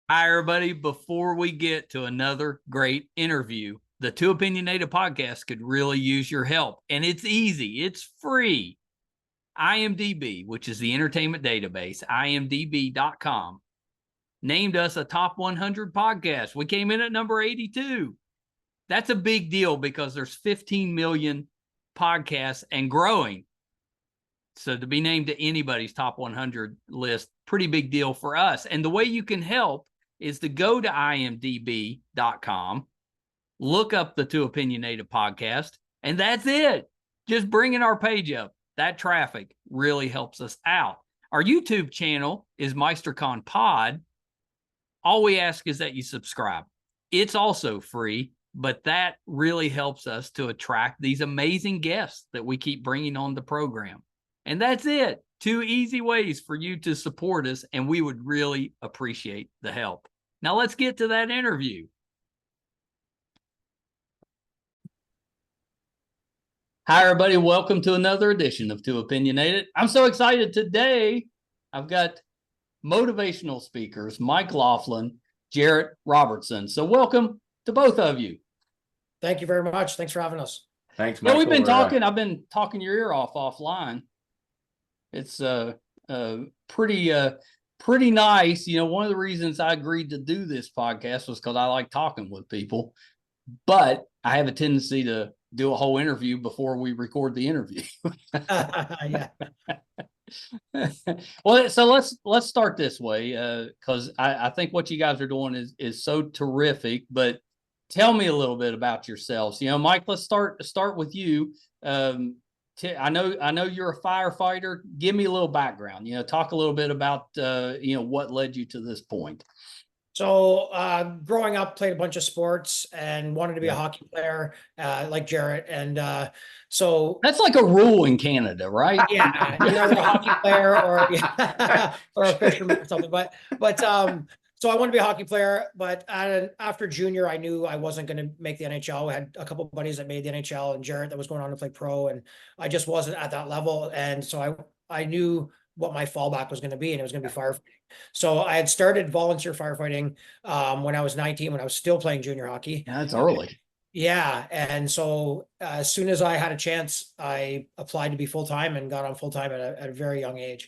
Hi, everybody. Before we get to another great interview, the Two Opinionated podcast could really use your help. And it's easy, it's free. IMDb, which is the entertainment database, imdb.com, named us a top 100 podcast. We came in at number 82. That's a big deal because there's 15 million podcasts and growing. So to be named to anybody's top 100 list, pretty big deal for us. And the way you can help is to go to imdb.com, look up the Two Opinionated podcast, and that's it. Just bringing our page up. That traffic really helps us out. Our YouTube channel is MeisterCon Pod. All we ask is that you subscribe. It's also free, but that really helps us to attract these amazing guests that we keep bringing on the program. And that's it. 2 easy ways for you to support us, and we would really appreciate the help. Now let's get to that interview. Hi, everybody. Welcome to another edition of Two Opinionated. I'm so excited today. I've got motivational speakers, Mike Laughlin, Jarrett, Robertson. So welcome to both of you. Thank you very much. Thanks for having us. Thanks, Michael. We've been talking. I've been talking your ear off offline. It's pretty nice. You know, one of the reasons I agreed to do this podcast was because I like talking with people, but I have a tendency to do a whole interview before we record the interview. Yeah. Well, so let's start this way, because I think what you guys are doing is so terrific. But tell me a little bit about yourselves. You know, Mike, let's start with you. I know you're a firefighter. Give me a little background. You know, talk a little bit about what led you to this point. So growing up, played a bunch of sports and wanted to be a hockey player, like Jarrett. And so that's like a rule in Canada, right? Yeah, you're either a hockey player or or a fisherman or something. But so I wanted to be a hockey player, but after junior, I knew I wasn't going to make the NHL. I had a couple of buddies that made the NHL, and Jarrett that was going on to play pro, and I just wasn't at that level. And so I knew what my fallback was going to be, and it was going to be firefighting. So I had started volunteer firefighting when I was 19, when I was still playing junior hockey. Yeah, that's early. Yeah, and so as soon as I had a chance, I applied to be full-time and got on full-time at a very young age.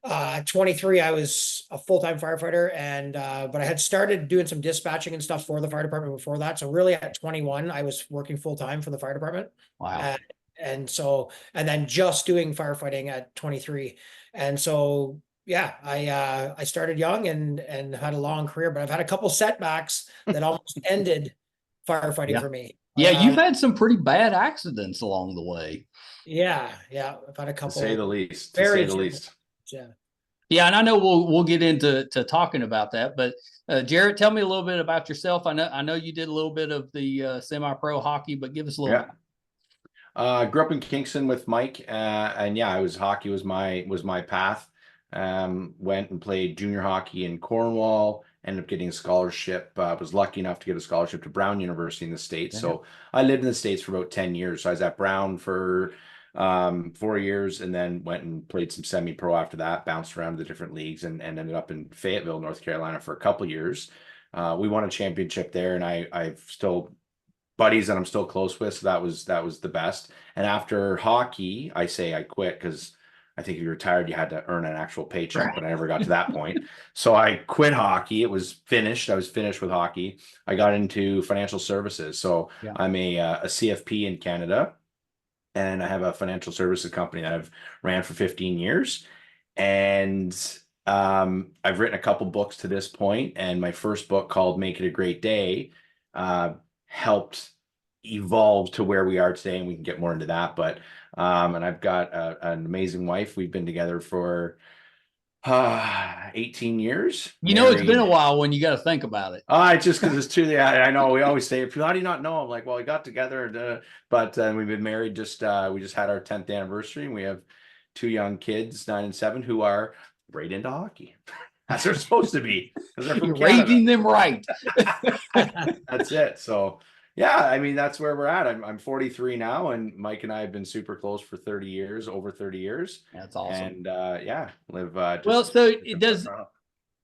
At 23, I was a full-time firefighter, and but I had started doing some dispatching and stuff for the fire department before that. So really at 21, I was working full-time for the fire department. Wow. And then just doing firefighting at 23. And so, yeah, I started young and had a long career, but I've had a couple setbacks that almost ended firefighting for me. Yeah, you've had some pretty bad accidents along the way. Yeah, I've had a couple. To say the least. Yeah. Yeah, and I know we'll get into talking about that, but Jarrett, tell me a little bit about yourself. I know you did a little bit of the semi-pro hockey, but give us a little. Grew up in Kingston with Mike, and yeah, hockey was my path. Went and played junior hockey in Cornwall. Ended up getting a scholarship. Was lucky enough to get a scholarship to Brown University in the States. Yeah. So I lived in the States for about 10 years. So I was at Brown for 4 years, and then went and played some semi-pro after that. Bounced around the different leagues, and ended up in Fayetteville, North Carolina for a couple of years. We won a championship there, and I've still buddies that I'm still close with. So that was the best. And after hockey, I quit because I think if you retired, you had to earn an actual paycheck, but I never got to that point. So I quit hockey. It was finished. I was finished with hockey. I got into financial services. So I'm a CFP in Canada, and I have a financial services company that I've ran for 15 years. And I've written a couple books to this point, and my first book, called Make It a Great Day, helped evolve to where we are today, and we can get more into that. But and I've got an amazing wife. We've been together for 18 years. You know, it's been a while when you got to think about it. It's just because it's true. I know we always say, how do you not know? I'm like, well, we got together, but we've been married. We just had our 10th anniversary, and we have 2 young kids, 9 and 7, who are right into hockey. As they're supposed to be, because they're from Canada. Raising them right. That's it. So yeah, I mean, that's where we're at. I'm 43 now, and Mike and I have been super close for 30 years, over 30 years. That's awesome. And live. Well, so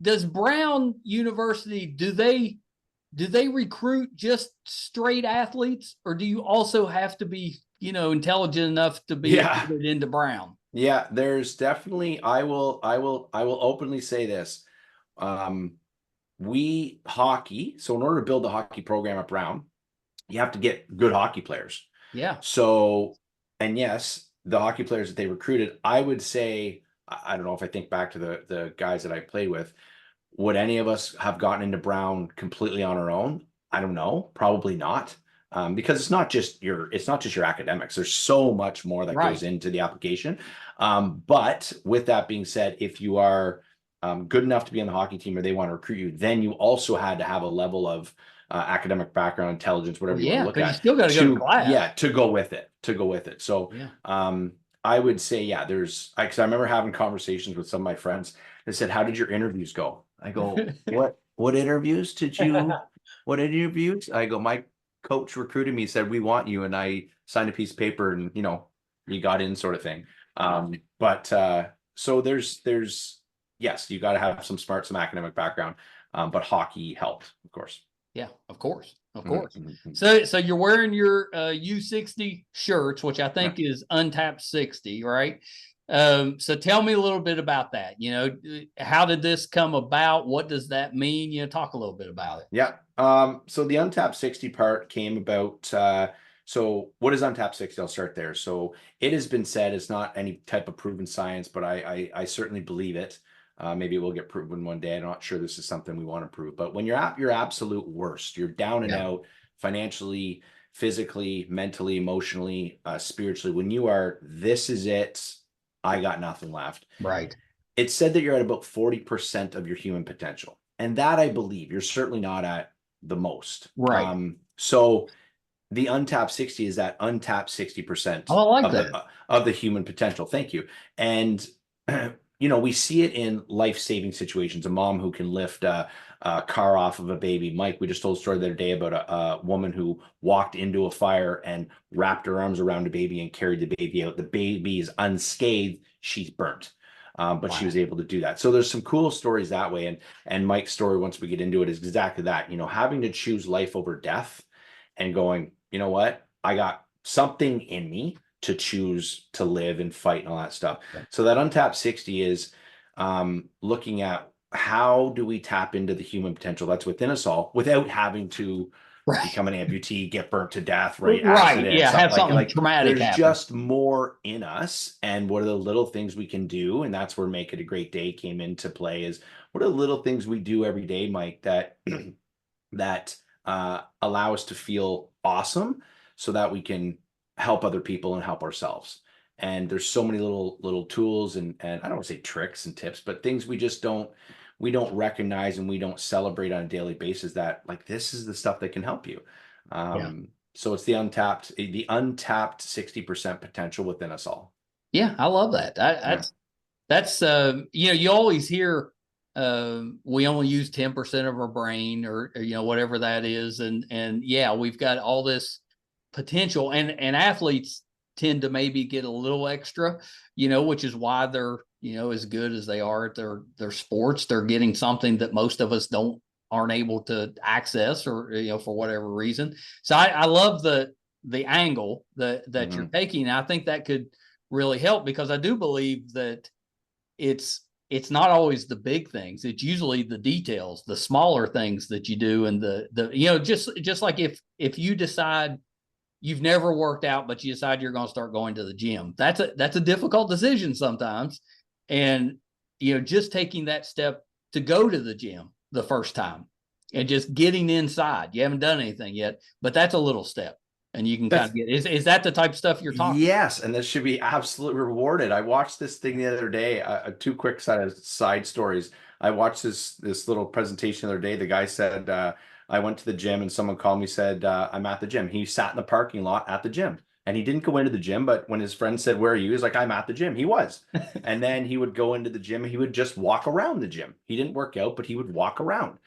does Brown University, do they recruit just straight athletes, or do you also have to be, intelligent enough to be admitted into Brown? Yeah, there's definitely, I will openly say this. Hockey, so in order to build the hockey program at Brown, you have to get good hockey players. Yeah. So, and yes, the hockey players that they recruited, I would say, I don't know if I think back to the guys that I played with, would any of us have gotten into Brown completely on our own? I don't know, probably not. Because it's not just your academics. There's so much more that goes into the application. But with that being said, if you are good enough to be on the hockey team or they want to recruit you, then you also had to have a level of academic background, intelligence, whatever you want to look at. You still got to go to class. Yeah, to go with it. So I would say, because I remember having conversations with some of my friends. They said, "How did your interviews go?" I go, "What interviews did you? What interviews?" I go, "My coach recruited me, said we want you," and I signed a piece of paper, and you got in, sort of thing. So there's yes, you got to have some academic background, but hockey helped, of course. Yeah, of course. So you're wearing your U60 shirts, which I think is Untapped 60, right? So tell me a little bit about that. How did this come about? What does that mean? Talk a little bit about it. Yeah. So the Untapped 60 part came about. So what is Untapped 60? I'll start there. So it has been said, it's not any type of proven science, but I certainly believe it. Maybe it will get proven one day. I'm not sure this is something we want to prove, but when you're at your absolute worst, you're down and out financially, physically, mentally, emotionally, spiritually, when you are, this is it, I got nothing left. Right. It's said that you're at about 40% of your human potential. And that, I believe, you're certainly not at the most. Right. So the Untapped 60 is that untapped 60% of the human potential. Thank you. And we see it in life-saving situations. A mom who can lift a car off of a baby. Mike, we just told a story the other day about a woman who walked into a fire and wrapped her arms around a baby and carried the baby out. The baby is unscathed. She's burnt. But she was able to do that. So there's some cool stories that way. And Mike's story, once we get into it, is exactly that. Having to choose life over death and going, you know what? I got something in me to choose to live and fight and all that stuff. Right. So that Untapped 60 is looking at how do we tap into the human potential that's within us all without having to become an amputee, get burnt to death, right? Accident, yeah, have something traumatic There's happen. just more in us, and what are the little things we can do? And that's where Make It a Great Day came into play. Is what are the little things we do every day, Mike, that allow us to feel awesome, so that we can help other people and help ourselves. And there's so many little tools and I don't want to say tricks and tips, but things we don't recognize and we don't celebrate on a daily basis, that like, this is the stuff that can help you. So it's the untapped 60% potential within us all. Yeah, I love that. That's you always hear we only use 10% of our brain, or whatever that is, and yeah, we've got all this potential, and athletes tend to maybe get a little extra, which is why they're as good as they are at their sports. They're getting something that most of us aren't able to access, or for whatever reason. So I love the angle that you're taking. I think that could really help, because I do believe that it's not always the big things. It's usually the details, the smaller things that you do, and the just like if you decide you've never worked out, but you decide you're going to start going to the gym. That's a difficult decision sometimes. And, just taking that step to go to the gym the first time and just getting inside. You haven't done anything yet, but that's a little step. And you can kind of get, is that the type of stuff you're talking? Yes. And this should be absolutely rewarded. I watched this thing the other day, two quick side stories. I watched this little presentation the other day. The guy said, I went to the gym and someone called me, said, I'm at the gym. He sat in the parking lot at the gym, and he didn't go into the gym. But when his friend said, where are you? He's like, I'm at the gym. He was. And then he would go into the gym and he would just walk around the gym. He didn't work out, but he would walk around.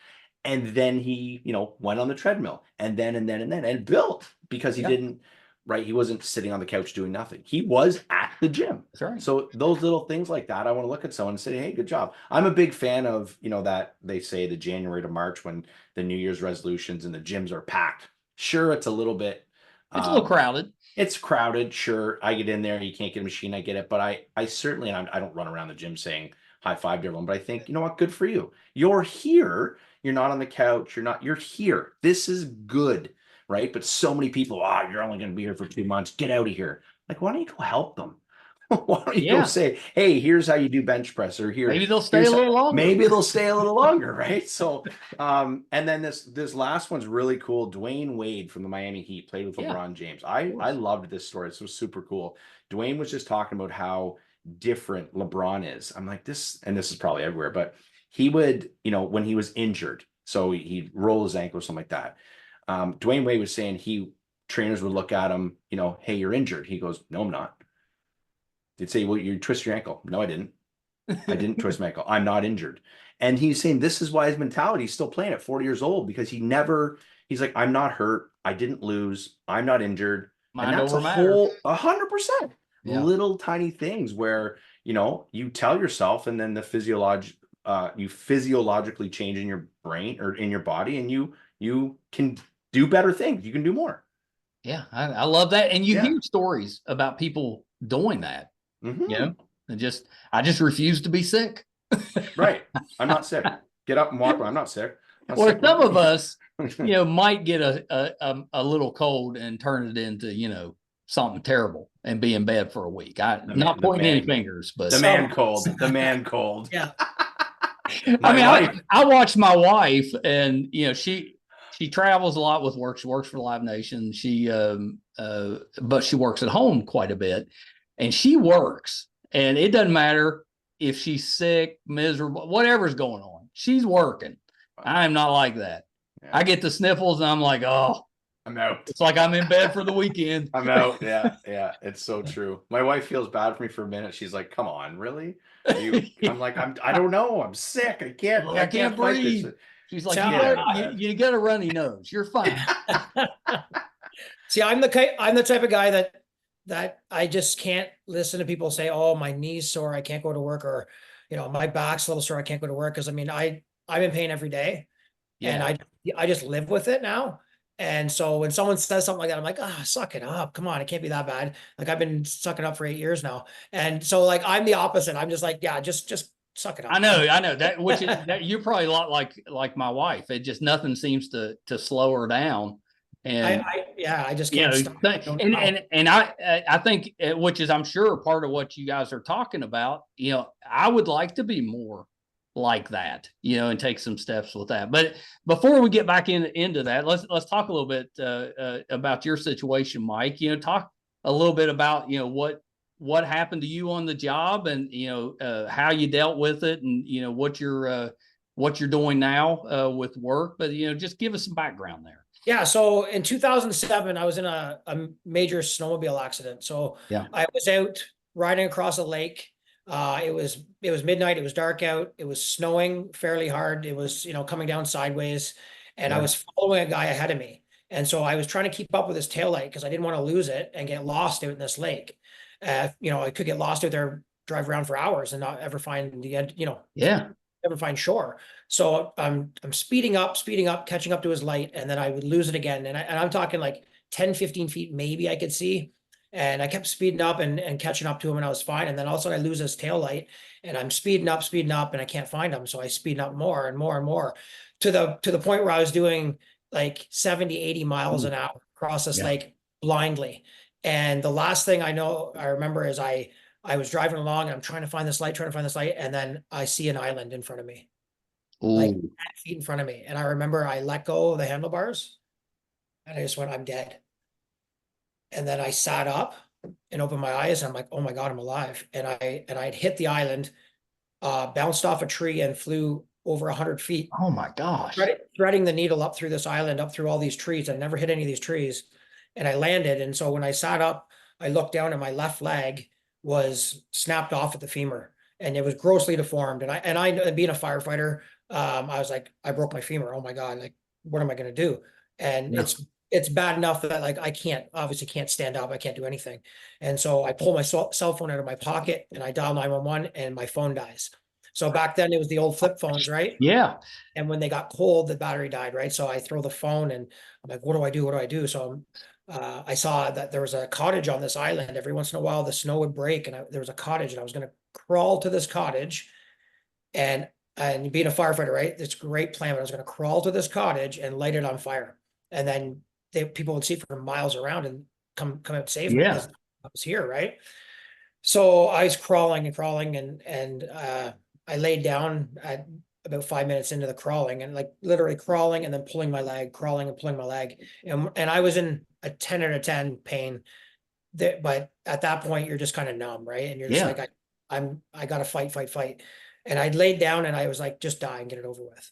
And then he, went on the treadmill and then built, because he didn't right? He wasn't sitting on the couch doing nothing. He was at the gym. That's right. So those little things like that, I want to look at someone and say, hey, good job. I'm a big fan of, that they say the January to March when the New Year's resolutions and the gyms are packed. Sure, it's a little bit. It's a little crowded. It's crowded. Sure, I get in there. You can't get a machine. I get it. But I certainly, and I don't run around the gym saying high five to everyone, but I think, you know what? Good for you. You're here. You're not on the couch. You're here. This is good. Right. But so many people, you're only going to be here for 2 months. Get out of here. Like, why don't you go help them? Why don't you go say, hey, here's how you do bench press, or here. Maybe they'll stay a little longer. Maybe they'll stay a little longer. Right. So, and then this last one's really cool. Dwayne Wade from the Miami Heat played with LeBron James. I loved this story. This was super cool. Dwayne was just talking about how different LeBron is. I'm like, this is probably everywhere, but he would, when he was injured, so he'd roll his ankle or something like that. Dwayne Wade was saying trainers would look at him, hey, you're injured. He goes, no, I'm not. They'd say, well, you twist your ankle. No, I didn't. I didn't twist my ankle. I'm not injured. And he's saying this is why his mentality is still playing at 40 years old, because he's like, I'm not hurt. I didn't lose. I'm not injured. Mind and that's over a matter. whole 100%. Yeah. Little tiny things where, you tell yourself, and then you physiologically change in your brain or in your body, and you can do better things. You can do more. Yeah. I love that. And you hear stories about people doing that. Mm-hmm. And I just refuse to be sick. Right. I'm not sick. Get up and walk. I'm not sick. Or some of us, might get a little cold and turn it into, something terrible and be in bed for a week. Not pointing any fingers, but the man cold. Yeah. I watched my wife, and she travels a lot with work. She works for Live Nation. But she works at home quite a bit, and she works, and it doesn't matter if she's sick, miserable, whatever's going on. She's working. I am not like that. Yeah. I get the sniffles, and I'm like, oh, I'm out. It's like I'm in bed for the weekend. I'm out. Yeah. It's so true. My wife feels bad for me for a minute. She's like, come on, really? I'm like, I don't know. I'm sick. I can't breathe. She's like, you got a runny nose. You're fine. See, I'm the type of guy that I just can't listen to people say, oh, my knee's sore, I can't go to work, or, my back's a little sore, I can't go to work. Cause I'm in pain every day, and I just live with it now. And so when someone says something like that, I'm like, suck it up. Come on. It can't be that bad. Like, I've been sucking up for 8 years now. And so, like, I'm the opposite. I'm just like, just suck it up. I know that, which is that you're probably a lot like my wife. It just, nothing seems to slow her down. And I just can't stop. And I think, which is, I'm sure, part of what you guys are talking about, I would like to be more like that, and take some steps with that. But before we get back into that, let's talk a little bit about your situation, Mike. Talk a little bit about what happened to you on the job, and how you dealt with it, and what you're doing now with work. But just give us some background there. Yeah. So in 2007, I was in a major snowmobile accident. So I was out riding across a lake. It was midnight. It was dark out. It was snowing fairly hard. It was, coming down sideways, and I was following a guy ahead of me. And so I was trying to keep up with his taillight, because I didn't want to lose it and get lost out in this lake. I could get lost out there, drive around for hours, and not ever find the end, never find shore. So I'm speeding up, catching up to his light, and then I would lose it again. And I'm talking like 10, 15 feet, maybe I could see. And I kept speeding up and catching up to him, and I was fine. And then all of a sudden I lose his tail light, and I'm speeding up, and I can't find him. So I speed up more and more and more to the point where I was doing like 70, 80 miles an hour across this lake blindly. And the last thing I remember is I was driving along, and I'm trying to find this light, and then I see an island in front of me, like 10 feet in front of me. And I remember I let go of the handlebars, and I just went, I'm dead. And then I sat up and opened my eyes, and I'm like, oh my God, I'm alive. And I'd hit the island, bounced off a tree, and flew over 100 feet. Oh my gosh. Threading the needle up through this island, up through all these trees. I never hit any of these trees. And I landed. And so when I sat up, I looked down, and my left leg was snapped off at the femur, and it was grossly deformed. And I being a firefighter, I was like, I broke my femur. Oh my God, like, what am I going to do? And it's it's bad enough that like I obviously can't stand up. I can't do anything. And so I pull my cell phone out of my pocket and I dial 911 and my phone dies. So back then it was the old flip phones, right? Yeah. And when they got cold, the battery died, right? So I throw the phone and I'm like, what do I do? What do I do? So I saw that there was a cottage on this island. Every once in a while, the snow would break and there was a cottage and I was going to crawl to this cottage and being a firefighter, right? It's a great plan, but I was going to crawl to this cottage and light it on fire. And then people would see from miles around and come out and save me Yeah. because I was here, right? So I was crawling and I laid down at about 5 minutes into the crawling and like literally crawling and then pulling my leg, crawling and pulling my leg. And I was in a 10 out of 10 pain. But at that point, you're just kind of numb, right? And you're just like, I got to fight. And I laid down and I was like, just die and get it over with.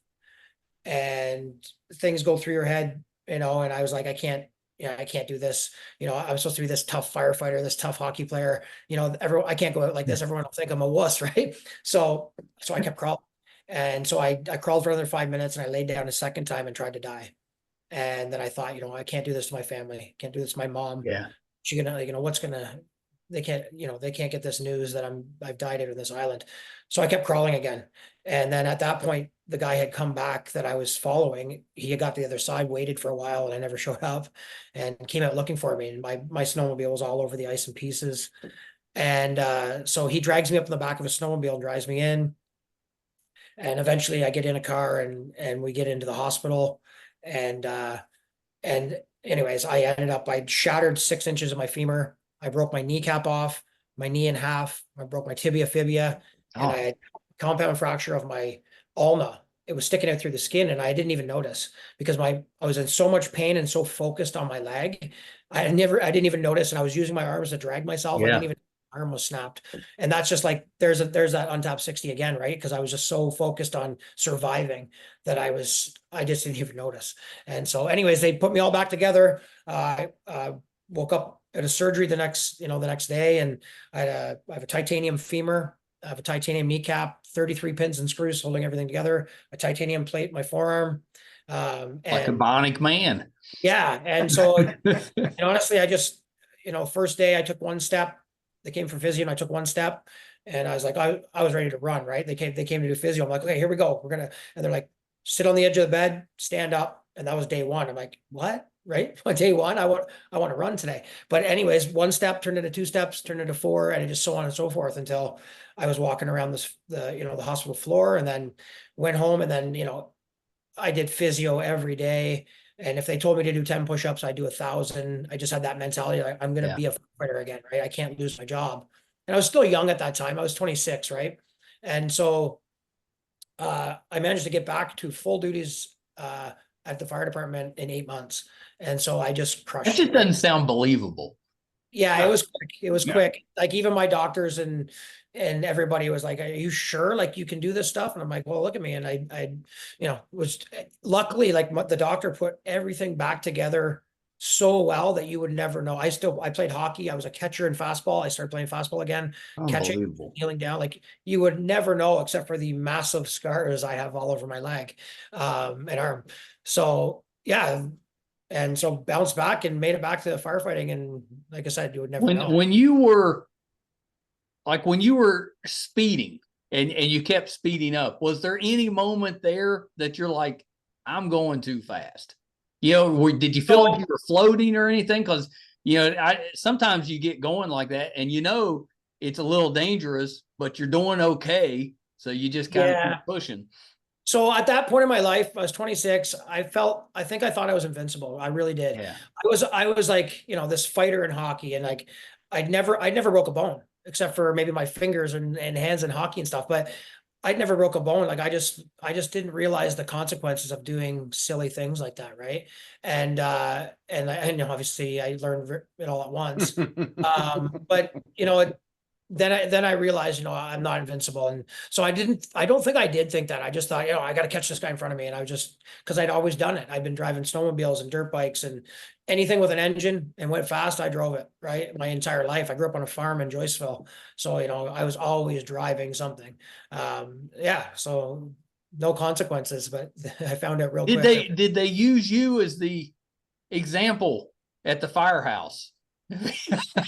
And things go through your head, and I was like, I can't do this. I'm supposed to be this tough firefighter, this tough hockey player. I can't go out like this. Everyone will think I'm a wuss, right? So I kept crawling. And so I crawled for another 5 minutes and I laid down a second time and tried to die. And then I thought, I can't do this to my family. Can't do this to my mom. Yeah. She gonna, they can't get this news that I've died out on this island. So I kept crawling again. And then at that point, the guy had come back that I was following. He had got to the other side, waited for a while, and I never showed up and came out looking for me. And my snowmobile was all over the ice in pieces. And so he drags me up in the back of a snowmobile and drives me in. And eventually I get in a car and we get into the hospital. And anyways, I shattered 6 inches of my femur. I broke my kneecap off, my knee in half. I broke my tibia fibia, and I had compound fracture of my ulna. It was sticking out through the skin, and I didn't even notice because I was in so much pain and so focused on my leg. I didn't even notice, and I was using my arms to drag myself. I didn't even. Arm was snapped, and that's just like there's that Untapped 60 again, right? Because I was just so focused on surviving that I just didn't even notice. And so anyways, they put me all back together. I woke up at a surgery the next day, and I have a titanium femur, I have a titanium kneecap, 33 pins and screws holding everything together, a titanium plate in my forearm, like a bionic man. Yeah. And so honestly, I just first day I took one step. They came for physio and I took one step, and I was like, I was ready to run, right? They came to do physio. I'm like, okay, here we go. And they're like, sit on the edge of the bed, stand up. And that was day one. I'm like, what? Right? On day one, I want to run today. But anyways, one step turned into 2 steps, turned into 4, and just so on and so forth until I was walking around the hospital floor, and then went home. And then, I did physio every day. And if they told me to do 10 push-ups, I'd do 1,000. I just had that mentality. Like, I'm going to be a fighter again, right? I can't lose my job. And I was still young at that time. I was 26, right? And so I managed to get back to full duties at the fire department in 8 months. And so I just crushed it. That just doesn't sound believable. Yeah, it was quick. It was quick. Like even my doctors and everybody was like, are you sure like you can do this stuff? And I'm like, well, look at me. And I was luckily like the doctor put everything back together so well that you would never know. I played hockey. I was a catcher in fastball. I started playing fastball again, catching, healing down. Like you would never know except for the massive scars I have all over my leg and arm. So yeah. And so bounced back and made it back to the firefighting. And like I said, you would never know. When you were speeding and you kept speeding up, was there any moment there that you're like, I'm going too fast? Did you feel like you were floating or anything? Because, sometimes you get going like that and it's a little dangerous, but you're doing okay. So you just kind of keep pushing. So at that point in my life, I was 26. I thought I was invincible. I really did. Yeah. I was like, this fighter in hockey, and like, I'd never broke a bone except for maybe my fingers and hands in hockey and stuff. But I'd never broke a bone. Like I just didn't realize the consequences of doing silly things like that. Right. And obviously I learned it all at once. But then I realized, I'm not invincible. And so I don't think I did think that. I just thought, I got to catch this guy in front of me. And because I'd always done it. I've been driving snowmobiles and dirt bikes and anything with an engine and went fast. I drove it, right? My entire life. I grew up on a farm in Joyceville. So, I was always driving something. So no consequences, but I found out real quick. Did they use you as the example at the firehouse.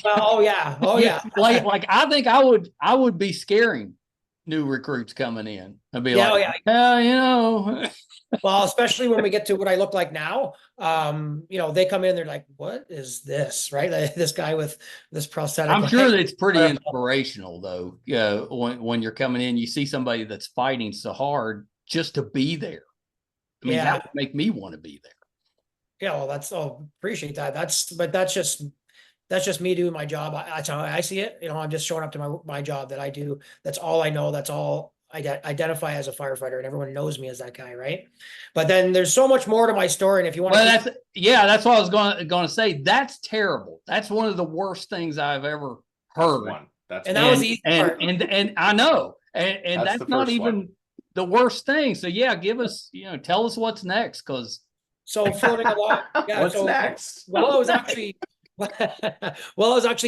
Oh yeah. Oh yeah. Like I think I would be scaring new recruits coming in. I'd be Yeah, like, yeah. Well, especially when we get to what I look like now, they come in, they're like, what is this? Right? Like, this guy with this prosthetic. I'm sure it's pretty inspirational though. Yeah, when you're coming in, you see somebody that's fighting so hard just to be there. I mean, that would make me want to be there. Yeah, well, appreciate that. That's just me doing my job. That's how I see it. I'm just showing up to my job that I do. That's all I know. That's all I identify as a firefighter, and everyone knows me as that guy, right? But then there's so much more to my story. And if you want that's what I was going to say. That's terrible. That's one of the worst things I've ever heard. That was the easy part. And I know, and that's not even the worst thing. So yeah, give us, tell us what's next, because so floating along. Yeah, what's next? Well, I was actually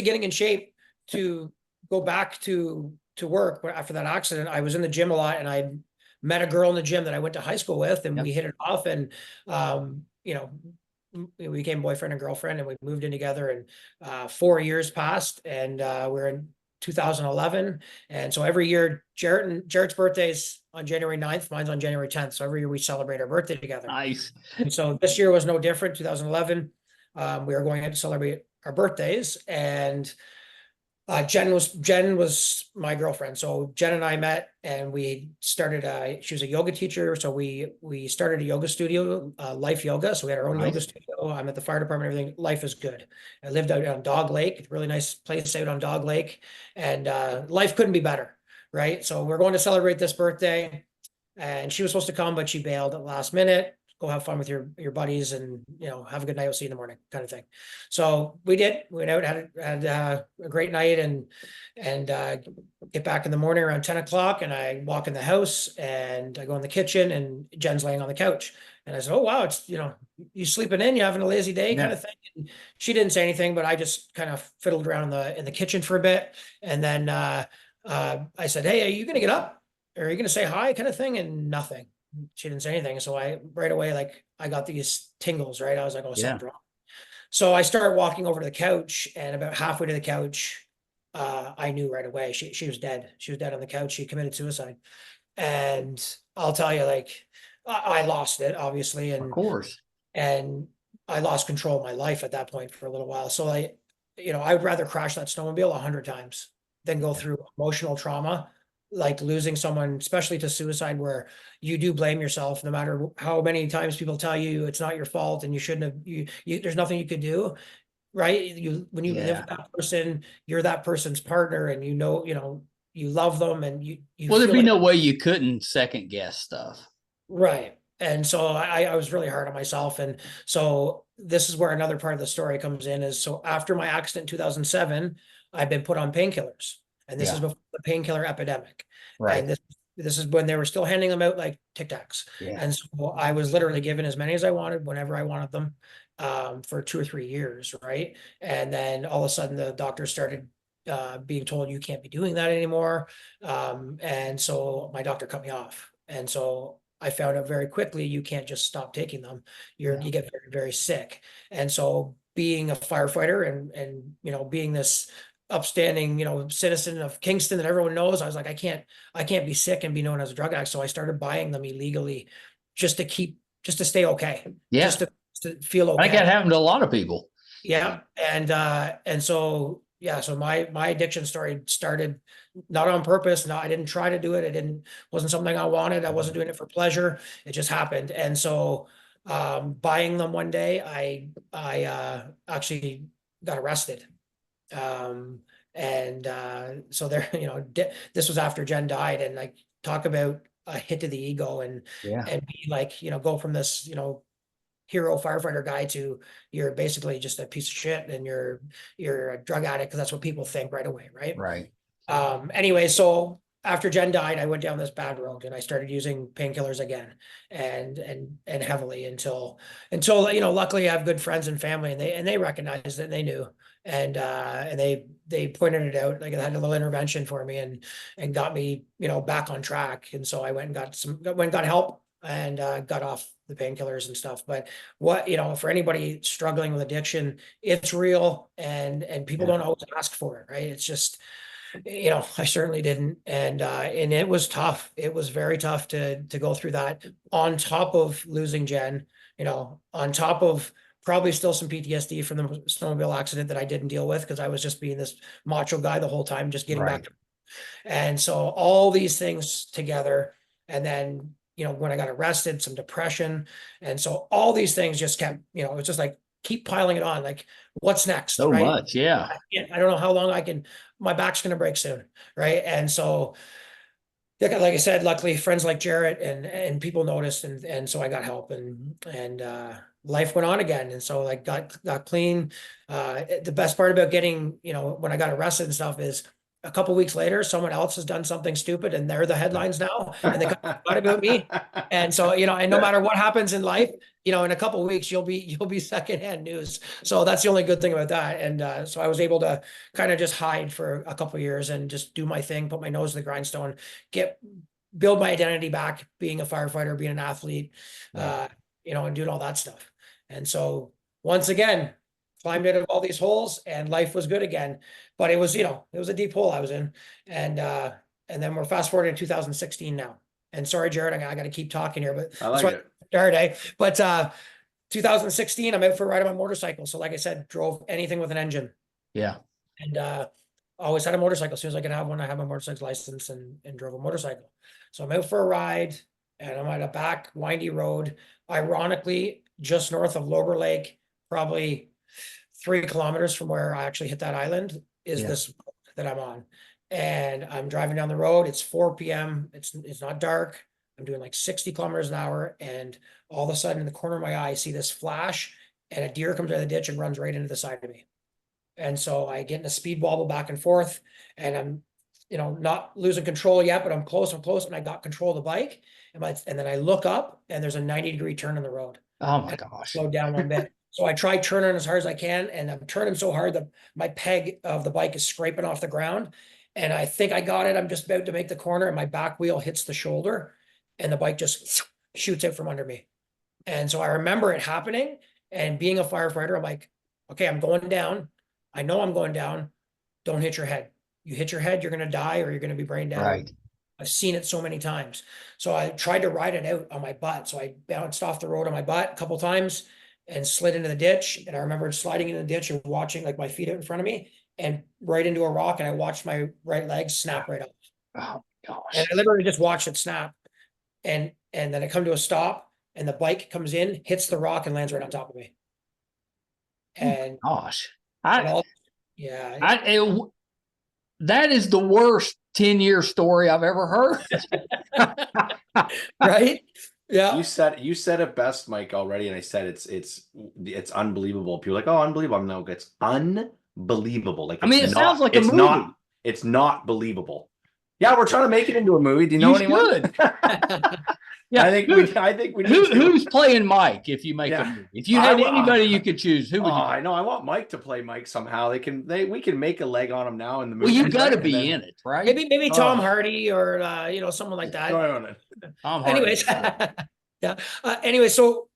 getting in shape to go back to work after that accident. I was in the gym a lot, and I met a girl in the gym that I went to high school with, and we hit it off, and we became boyfriend and girlfriend, and we moved in together, and 4 years passed, and we're in 2011. And so every year, Jarrett's birthday's on January 9th, mine's on January 10th. So every year we celebrate our birthday together. Nice. And so this year was no different. 2011, we were going out to celebrate our birthdays, and Jen was my girlfriend. So Jen and I met, and we started. She was a yoga teacher, so we started a yoga studio, Life Yoga. So we had our own yoga studio. I'm at the fire department. Everything. Life is good. I lived out on Dog Lake, really nice place out on Dog Lake, and life couldn't be better, right? So we're going to celebrate this birthday, and she was supposed to come, but she bailed at the last minute. Go have fun with your buddies, and have a good night. We'll see you in the morning, kind of thing. So we did. We went out, had a great night, and get back in the morning around 10 o'clock. And I walk in the house, and I go in the kitchen, and Jen's laying on the couch. And I said, "Oh wow, it's you sleeping in? You having a lazy day, kind of thing?" And she didn't say anything, but I just kind of fiddled around in the kitchen for a bit, and then I said, "Hey, are you gonna get up? Or are you gonna say hi?" kind of thing, and nothing. She didn't say anything. So I right away, I got these tingles, right? I was like, oh, something's wrong. So I started walking over to the couch, and about halfway to the couch, I knew right away she was dead. She was dead on the couch. She committed suicide. And I'll tell you, I lost it, obviously. And of course. And I lost control of my life at that point for a little while. So I would rather crash that snowmobile 100 times than go through emotional trauma, like losing someone, especially to suicide, where you do blame yourself, no matter how many times people tell you it's not your fault and you shouldn't have, there's nothing you could do, right? When you live with that person, you're that person's partner, and you love them, and you well, there'd be no way you couldn't second guess stuff. Right. And so I was really hard on myself. And so this is where another part of the story comes in, is so after my accident in 2007, I've been put on painkillers. And this is before the painkiller epidemic. Right. And this is when they were still handing them out like Tic Tacs. Yeah. And so I was literally given as many as I wanted, whenever I wanted them, for 2 or 3 years. Right. And then all of a sudden the doctor started being told, you can't be doing that anymore. And so my doctor cut me off. And so I found out very quickly, you can't just stop taking them. You get very, very sick. And so being a firefighter and being this upstanding, citizen of Kingston that everyone knows, I was like, I can't be sick and be known as a drug addict. So I started buying them illegally just to stay okay. Yeah. Just to feel okay. I think that happened to a lot of people. Yeah. And so, so my addiction story started not on purpose. No, I didn't try to do it. Wasn't something I wanted. I wasn't doing it for pleasure. It just happened. And so, buying them one day, I actually got arrested. So there, this was after Jen died, and like, talk about a hit to the ego, and be like, go from this, hero firefighter guy to you're basically just a piece of shit, and you're a drug addict, because that's what people think right away, right? Right. Anyway, so after Jen died, I went down this bad road, and I started using painkillers again, and heavily until luckily I have good friends and family, and they recognized it, and they knew, and they pointed it out. Like, they had a little intervention for me, and got me back on track. And so I went and got help and got off the painkillers and stuff. But what, for anybody struggling with addiction, it's real, and people don't always ask for it, right? It's just, I certainly didn't. And it was tough. It was very tough to go through that, on top of losing Jen, on top of probably still some PTSD from the snowmobile accident that I didn't deal with, because I was just being this macho guy the whole time, just getting back. And so all these things together, and then, when I got arrested, some depression. And so all these things just kept, it was just like, keep piling it on. Like, what's next? So right? much. Yeah. I don't know how long my back's going to break soon. Right. And so, like I said, luckily friends like Jarrett and people noticed. And so I got help, and life went on again. And so like got clean. The best part about getting, when I got arrested and stuff, is a couple weeks later, someone else has done something stupid, and they're the headlines now, and they got about me. And so, and no matter what happens in life, in a couple of weeks, you'll be secondhand news. So that's the only good thing about that. And so I was able to kind of just hide for a couple of years and just do my thing, put my nose to the grindstone, build my identity back, being a firefighter, being an athlete, and doing all that stuff. And so once again, climbed out of all these holes, and life was good again. But it was, it was a deep hole I was in. And then we're fast forwarding to 2016 now. And sorry, Jarrett, I got to keep talking here, but I like it. Started, but 2016, I'm out for a ride on my motorcycle. So like I said, drove anything with an engine. Yeah. And always had a motorcycle. As soon as I could have one, I have my motorcycle license, and drove a motorcycle. So I'm out for a ride, and I'm on a back windy road, ironically, just north of Lober Lake, probably 3 kilometers from where I actually hit that island, is this road that I'm on. And I'm driving down the road. It's 4 p.m. It's not dark. I'm doing like 60 kilometers an hour. And all of a sudden, in the corner of my eye, I see this flash, and a deer comes out of the ditch and runs right into the side of me. And so I get in a speed wobble back and forth, and I'm, not losing control yet, but I'm close. And I got control of the bike. And then I look up, and there's a 90-degree turn in the road. Oh my gosh. Slow down one bit. So I try turning as hard as I can, and I'm turning so hard that my peg of the bike is scraping off the ground. And I think I got it. I'm just about to make the corner, and my back wheel hits the shoulder, and the bike just shoots out from under me. And so I remember it happening, and being a firefighter, I'm like, okay, I'm going down. I know I'm going down. Don't hit your head. You hit your head, you're going to die, or you're going to be brain down. Right. I've seen it so many times. So I tried to ride it out on my butt. So I bounced off the road on my butt a couple of times and slid into the ditch. And I remember sliding into the ditch and watching like my feet out in front of me and right into a rock. And I watched my right leg snap right off. Oh gosh. And I literally just watched it snap. And then it come to a stop, and the bike comes in, hits the rock, and lands right on top of me. And gosh. That is the worst 10-year story I've ever heard. Right? Yeah. You said it best, Mike, already, and I said it's unbelievable. People are like, oh, unbelievable. No, it's unbelievable. Like, it sounds like a movie. It's not believable. Yeah, we're trying to make it into a movie. Do you know anyone? Yeah, I think we need who's playing Mike if you make a movie? If you had anybody you could choose, who would you? I know. I want Mike to play Mike somehow. We can make a leg on him now in the movie. Well, you got to be in it, right? Maybe Tom Hardy or someone like that. Tom Hardy. Anyways, yeah. Anyway, so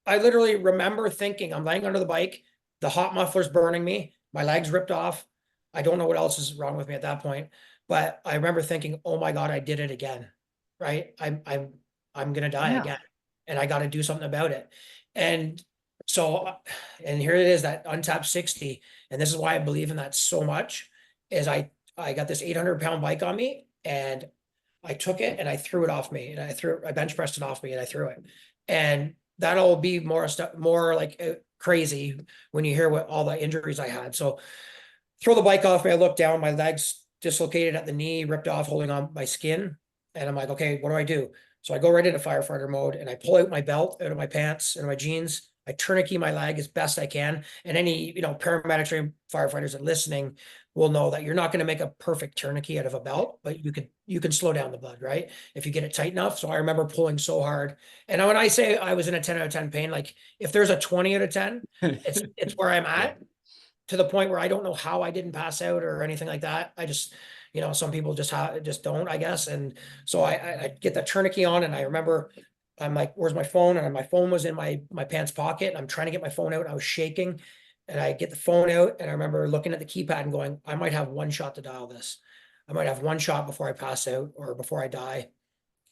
I literally remember thinking, I'm laying under the bike, the hot muffler's burning me, my legs ripped off. I don't know what else is wrong with me at that point, but I remember thinking, oh my God, I did it again. Right? I'm going to die again, and I got to do something about it. And so, and here it is, that Untapped 60. And this is why I believe in that so much, is I got this 800-pound bike on me, and I took it and I threw it off me, and I bench pressed it off me, and I threw it. And that'll be more like crazy when you hear what all the injuries I had. So throw the bike off me. I look down, my legs dislocated at the knee, ripped off, holding on my skin. And I'm like, okay, what do I do? So I go right into firefighter mode, and I pull out my belt out of my pants and my jeans. I tourniquet my leg as best I can. And any, paramedics or firefighters that are listening will know that you're not going to make a perfect tourniquet out of a belt, but you can slow down the blood, right? If you get it tight enough. So I remember pulling so hard. And when I say I was in a 10 out of 10 pain, like if there's a 20 out of 10, it's where I'm at, to the point where I don't know how I didn't pass out or anything like that. I just, some people just don't, I guess. And so I get the tourniquet on, and I remember I'm like, where's my phone? And my phone was in my pants pocket. I'm trying to get my phone out. I was shaking, and I get the phone out, and I remember looking at the keypad and going, I might have one shot to dial this. I might have one shot before I pass out or before I die.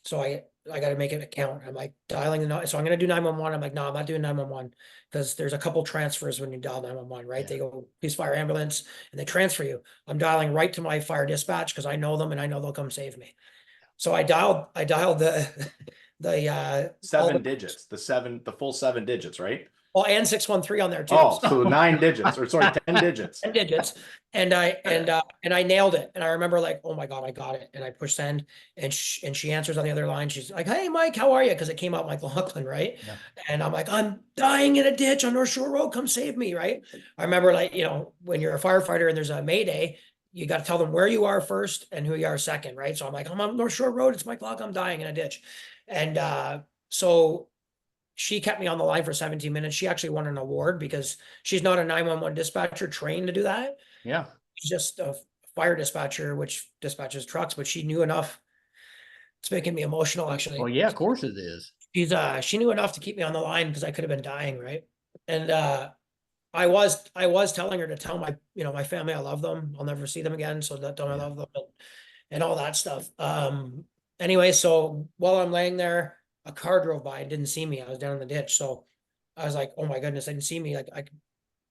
So I got to make it count. I'm like dialing so I'm going to do 911. I'm like, no, I'm not doing 911 because there's a couple transfers when you dial 911, right? Yeah. They go, please fire ambulance, and they transfer you. I'm dialing right to my fire dispatch because I know them and I know they'll come save me. So I dialed the 7 digits, the full 7 digits, right? well, and 613 on there too. Oh, so 9 digits, or sorry, 10 digits. 10 digits. And I nailed it. And I remember like, oh my God, I got it. And I push send, and she answers on the other line. She's like, hey, Mike, how are you? Because it came out like Laughlin, right? Yeah. And I'm like, I'm dying in a ditch on North Shore Road. Come save me, right? I remember, like, you know, when you're a firefighter and there's a mayday, you got to tell them where you are first and who you are second, right? So I'm like, I'm on North Shore Road. It's Mike Lock. I'm dying in a ditch. And so she kept me on the line for 17 minutes. She actually won an award because she's not a 911 dispatcher trained to do that. Yeah. She's just a fire dispatcher, which dispatches trucks, but she knew enough. It's making me emotional, actually. Well, yeah, of course it is. She knew enough to keep me on the line because I could have been dying, right? And I was telling her to tell my family I love them. I'll never see them again. So that I love them and all that stuff. Anyway, so while I'm laying there, a car drove by and didn't see me. I was down in the ditch. So I was like, oh my goodness, I didn't see me. Like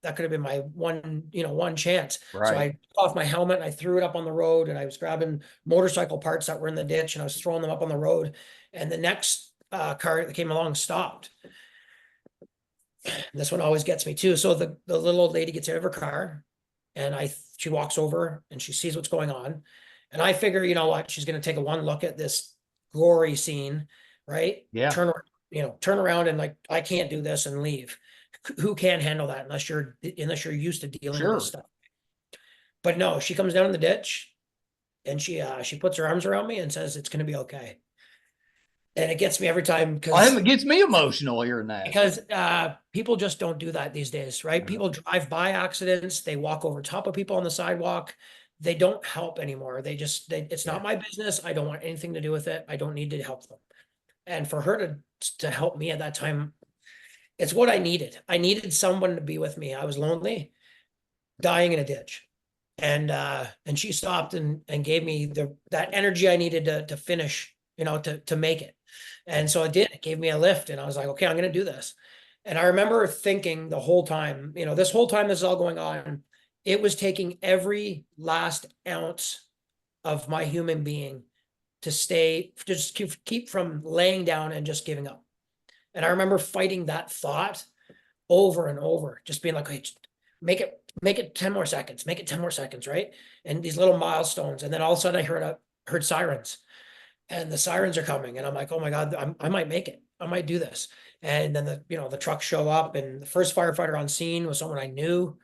that could have been my one chance. Right. So I took off my helmet and I threw it up on the road, and I was grabbing motorcycle parts that were in the ditch and I was throwing them up on the road. And the next car that came along stopped. This one always gets me too. So the little old lady gets out of her car, and she walks over and she sees what's going on. And I figure, you know what, she's going to take a one look at this gory scene, right? Yeah. Turn around and like, I can't do this and leave. Who can handle that unless you're used to dealing with this stuff? But no, she comes down in the ditch, and she puts her arms around me and says, it's going to be okay. And it gets me every time because it gets me emotional hearing that. Because people just don't do that these days, right? People drive by accidents. They walk over top of people on the sidewalk. They don't help anymore. It's not my business. I don't want anything to do with it. I don't need to help them. And for her to help me at that time, it's what I needed. I needed someone to be with me. I was lonely, dying in a ditch. And she stopped and gave me that energy I needed to finish, to make it. And so it did. It gave me a lift, and I was like, okay, I'm going to do this. And I remember thinking the whole time, this whole time this is all going on, it was taking every last ounce of my human being to just keep from laying down and just giving up. And I remember fighting that thought over and over, just being like, hey, make it 10 more seconds, make it 10 more seconds, right? And these little milestones. And then all of a sudden I heard sirens. And the sirens are coming, and I'm like, oh my God, I might make it. I might do this. And then the trucks show up, and the first firefighter on scene was someone I knew,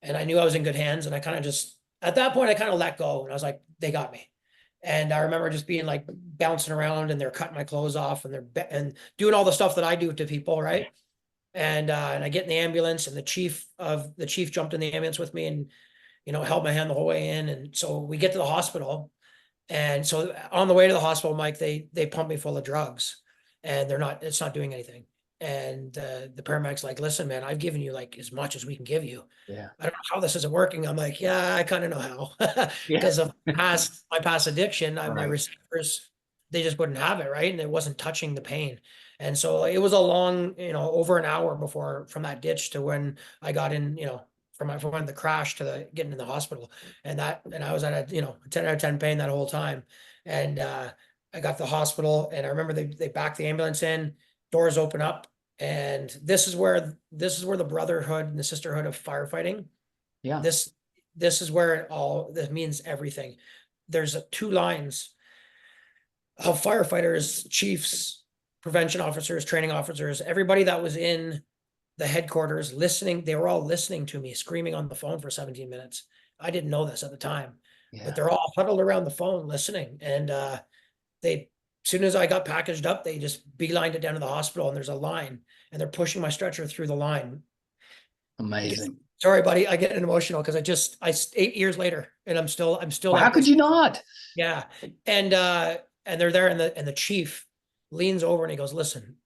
and I knew I was in good hands. And I kind of at that point, I kind of let go, and I was like, they got me. And I remember just being like bouncing around, and they're cutting my clothes off, and they're doing all the stuff that I do to people, right? And I get in the ambulance, and the chief jumped in the ambulance with me, and held my hand the whole way in. And so we get to the hospital. And so on the way to the hospital, Mike, they pump me full of drugs, and it's not doing anything. And the paramedic's like, listen, man, I've given you like as much as we can give you. Yeah. I don't know how this isn't working. I'm like, yeah, I kind of know how. Because of my past addiction, my receptors, they just wouldn't have it, right? And it wasn't touching the pain. And so it was a long, over an hour from that ditch to when I got in, from the crash to getting in the hospital. And I was at a 10 out of 10 pain that whole time. And I got to the hospital, and I remember they backed the ambulance in, doors open up, and this is where the brotherhood and the sisterhood of firefighting. Yeah. This is where this means everything. There's 2 lines of firefighters, chiefs, prevention officers, training officers, everybody that was in the headquarters listening. They were all listening to me screaming on the phone for 17 minutes. I didn't know this at the time, but they're all huddled around the phone listening. And as soon as I got packaged up, they just beelined it down to the hospital, and there's a line, and they're pushing my stretcher through the line. Amazing. Sorry, buddy. I get emotional because 8 years later, and I'm still. Well, how could you not? Yeah. And they're there, and the chief leans over and he goes, listen,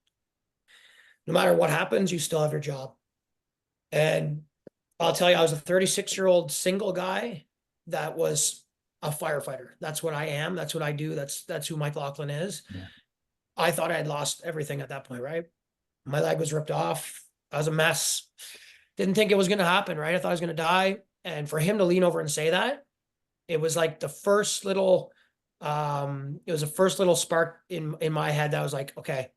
no matter what happens, you still have your job. And I'll tell you, I was a 36-year-old single guy that was a firefighter. That's what I am. That's what I do. That's who Mike Laughlin is. Yeah. I thought I had lost everything at that point, right? My leg was ripped off. I was a mess. Didn't think it was going to happen, right? I thought I was going to die. And for him to lean over and say that, it was like the first little, it was the first little spark in my head that was like, okay,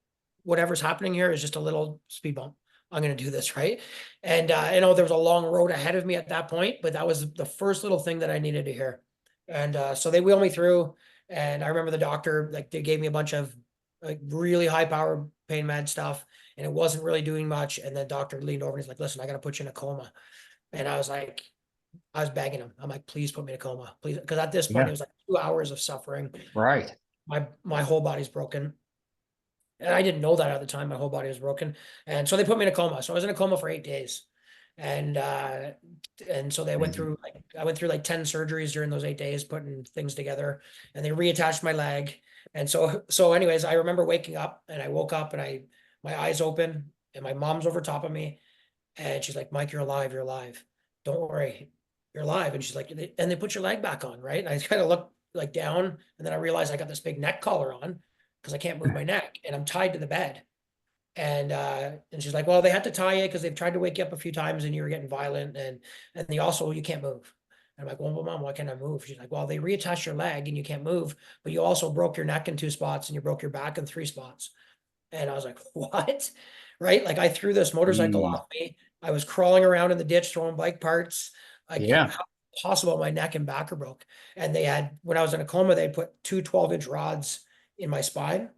whatever's happening here is just a little speed bump. I'm going to do this, right? And you know, there was a long road ahead of me at that point, but that was the first little thing that I needed to hear. And so they wheeled me through, and I remember the doctor, like, they gave me a bunch of like really high power pain med stuff, and it wasn't really doing much. And the doctor leaned over and he's like, listen, I got to put you in a coma. And I was like, I was begging him. I'm like, please put me in a coma, please. Because at this point, Yeah. it was like 2 hours of suffering. Right. My whole body's broken. And I didn't know that at the time. My whole body was broken. And so they put me in a coma. So I was in a coma for 8 days. And so they went through, like, I went through like 10 surgeries during those 8 days, putting things together, and they reattached my leg. And so anyways, I remember waking up, and I woke up and my eyes open, and my mom's over top of me, and she's like, Mike, you're alive. You're alive. Don't worry. You're alive. And she's like, and they put your leg back on. Right. And I kind of looked like down, and then I realized I got this big neck collar on because I can't move my neck, and I'm tied to the bed. And she's like, well, they had to tie you because they've tried to wake you up a few times and you were getting violent, and they also, you can't move. And I'm like, well, Mom, why can't I move? She's like, well, they reattached your leg and you can't move, but you also broke your neck in 2 spots and you broke your back in 3 spots. And I was like, what? Right? Like, I threw this motorcycle off me. I was crawling around in the ditch throwing bike parts. Like, Yeah. how possible my neck and back are broke? And they had, when I was in a coma, they put 2 12-inch rods in my spine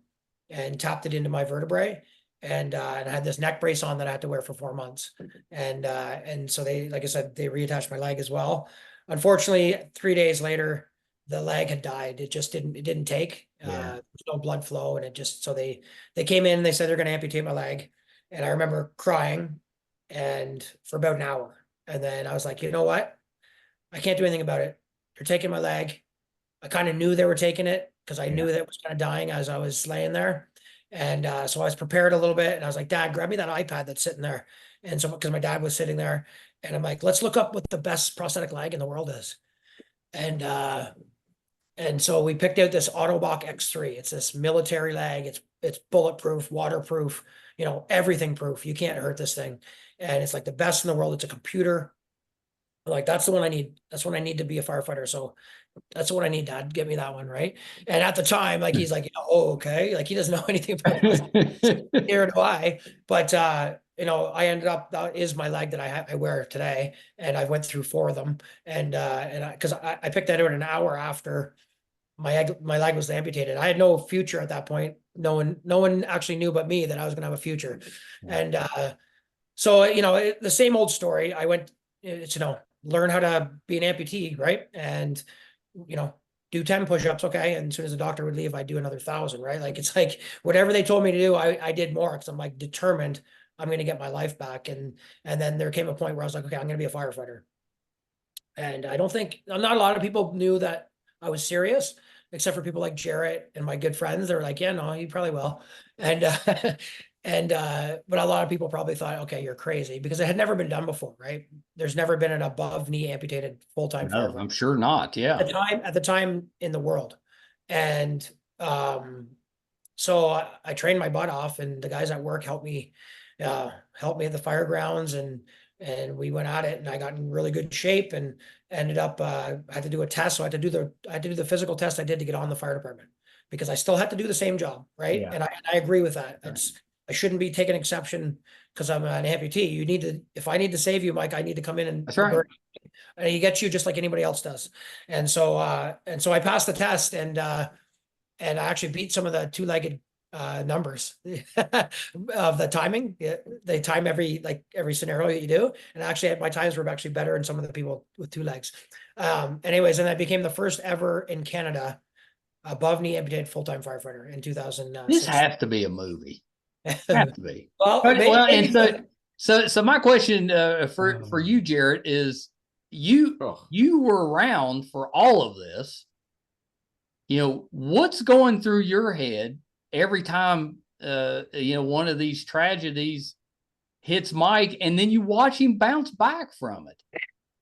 and tapped it into my vertebrae. And I had this neck brace on that I had to wear for 4 months. And so they, like I said, they reattached my leg as well. Unfortunately, 3 days later, the leg had died. It didn't take, Yeah. no blood flow. And it just, so they came in and they said they're going to amputate my leg. And I remember crying and for about an hour. And then I was like, you know what? I can't do anything about it. They're taking my leg. I kind of knew they were taking it because I knew that it was kind of dying as I was laying there. And so I was prepared a little bit, and I was like, Dad, grab me that iPad that's sitting there. And so, because my dad was sitting there, and I'm like, let's look up what the best prosthetic leg in the world is. And so we picked out this Autobach X3. It's this military leg. It's bulletproof, waterproof, you know, everything proof. You can't hurt this thing. And it's like the best in the world. It's a computer. Like, that's the one I need. That's what I need to be a firefighter. So that's what I need, Dad. Get me that one, right? And at the time, like, he's like, oh, okay. Like, he doesn't know anything about this. Neither do I. But you know, I ended up, that is my leg that I wear today, and I went through 4 of them. And because I picked that out an hour after my leg was amputated. I had no future at that point. No one actually knew but me that I was gonna have a future. And so, you know, the same old story. I went, it's, you know, learn how to be an amputee, right? And, you know, do 10 push-ups, okay? And as soon as the doctor would leave, I'd do another 1,000, right? Like, it's like whatever they told me to do, I did more, because I'm like determined I'm going to get my life back. And then there came a point where I was like, okay, I'm going to be a firefighter. And I don't think, not a lot of people knew that I was serious, except for people like Jarrett and my good friends. They were like, yeah, no, you probably will. And but a lot of people probably thought, okay, you're crazy, because it had never been done before, right? There's never been an above knee amputated full-time No, firefighter I'm sure not. Yeah. at the time in the world. And so I trained my butt off, and the guys at work helped me at the fire grounds, and we went at it, and I got in really good shape, and ended up I had to do a test. So I had to do the physical test I did to get on the fire department, because I still had to do the same job, right? Yeah. And I agree with that. I shouldn't be taking exception because I'm an amputee. You need to, if I need to save you, Mike, I need to come in and That's right. burn, and he gets you just like anybody else does. And so I passed the test, and I actually beat some of the 2-legged numbers of the timing. They time every scenario that you do. And actually my times were actually better than some of the people with 2 legs. Anyways, and I became the first ever in Canada above knee amputated full-time firefighter in 2006. This has to be a movie. Have to be. Well, and so my question for you, Jarrett, is you were around for all of this. You know, what's going through your head every time, one of these tragedies hits Mike, and then you watch him bounce back from it.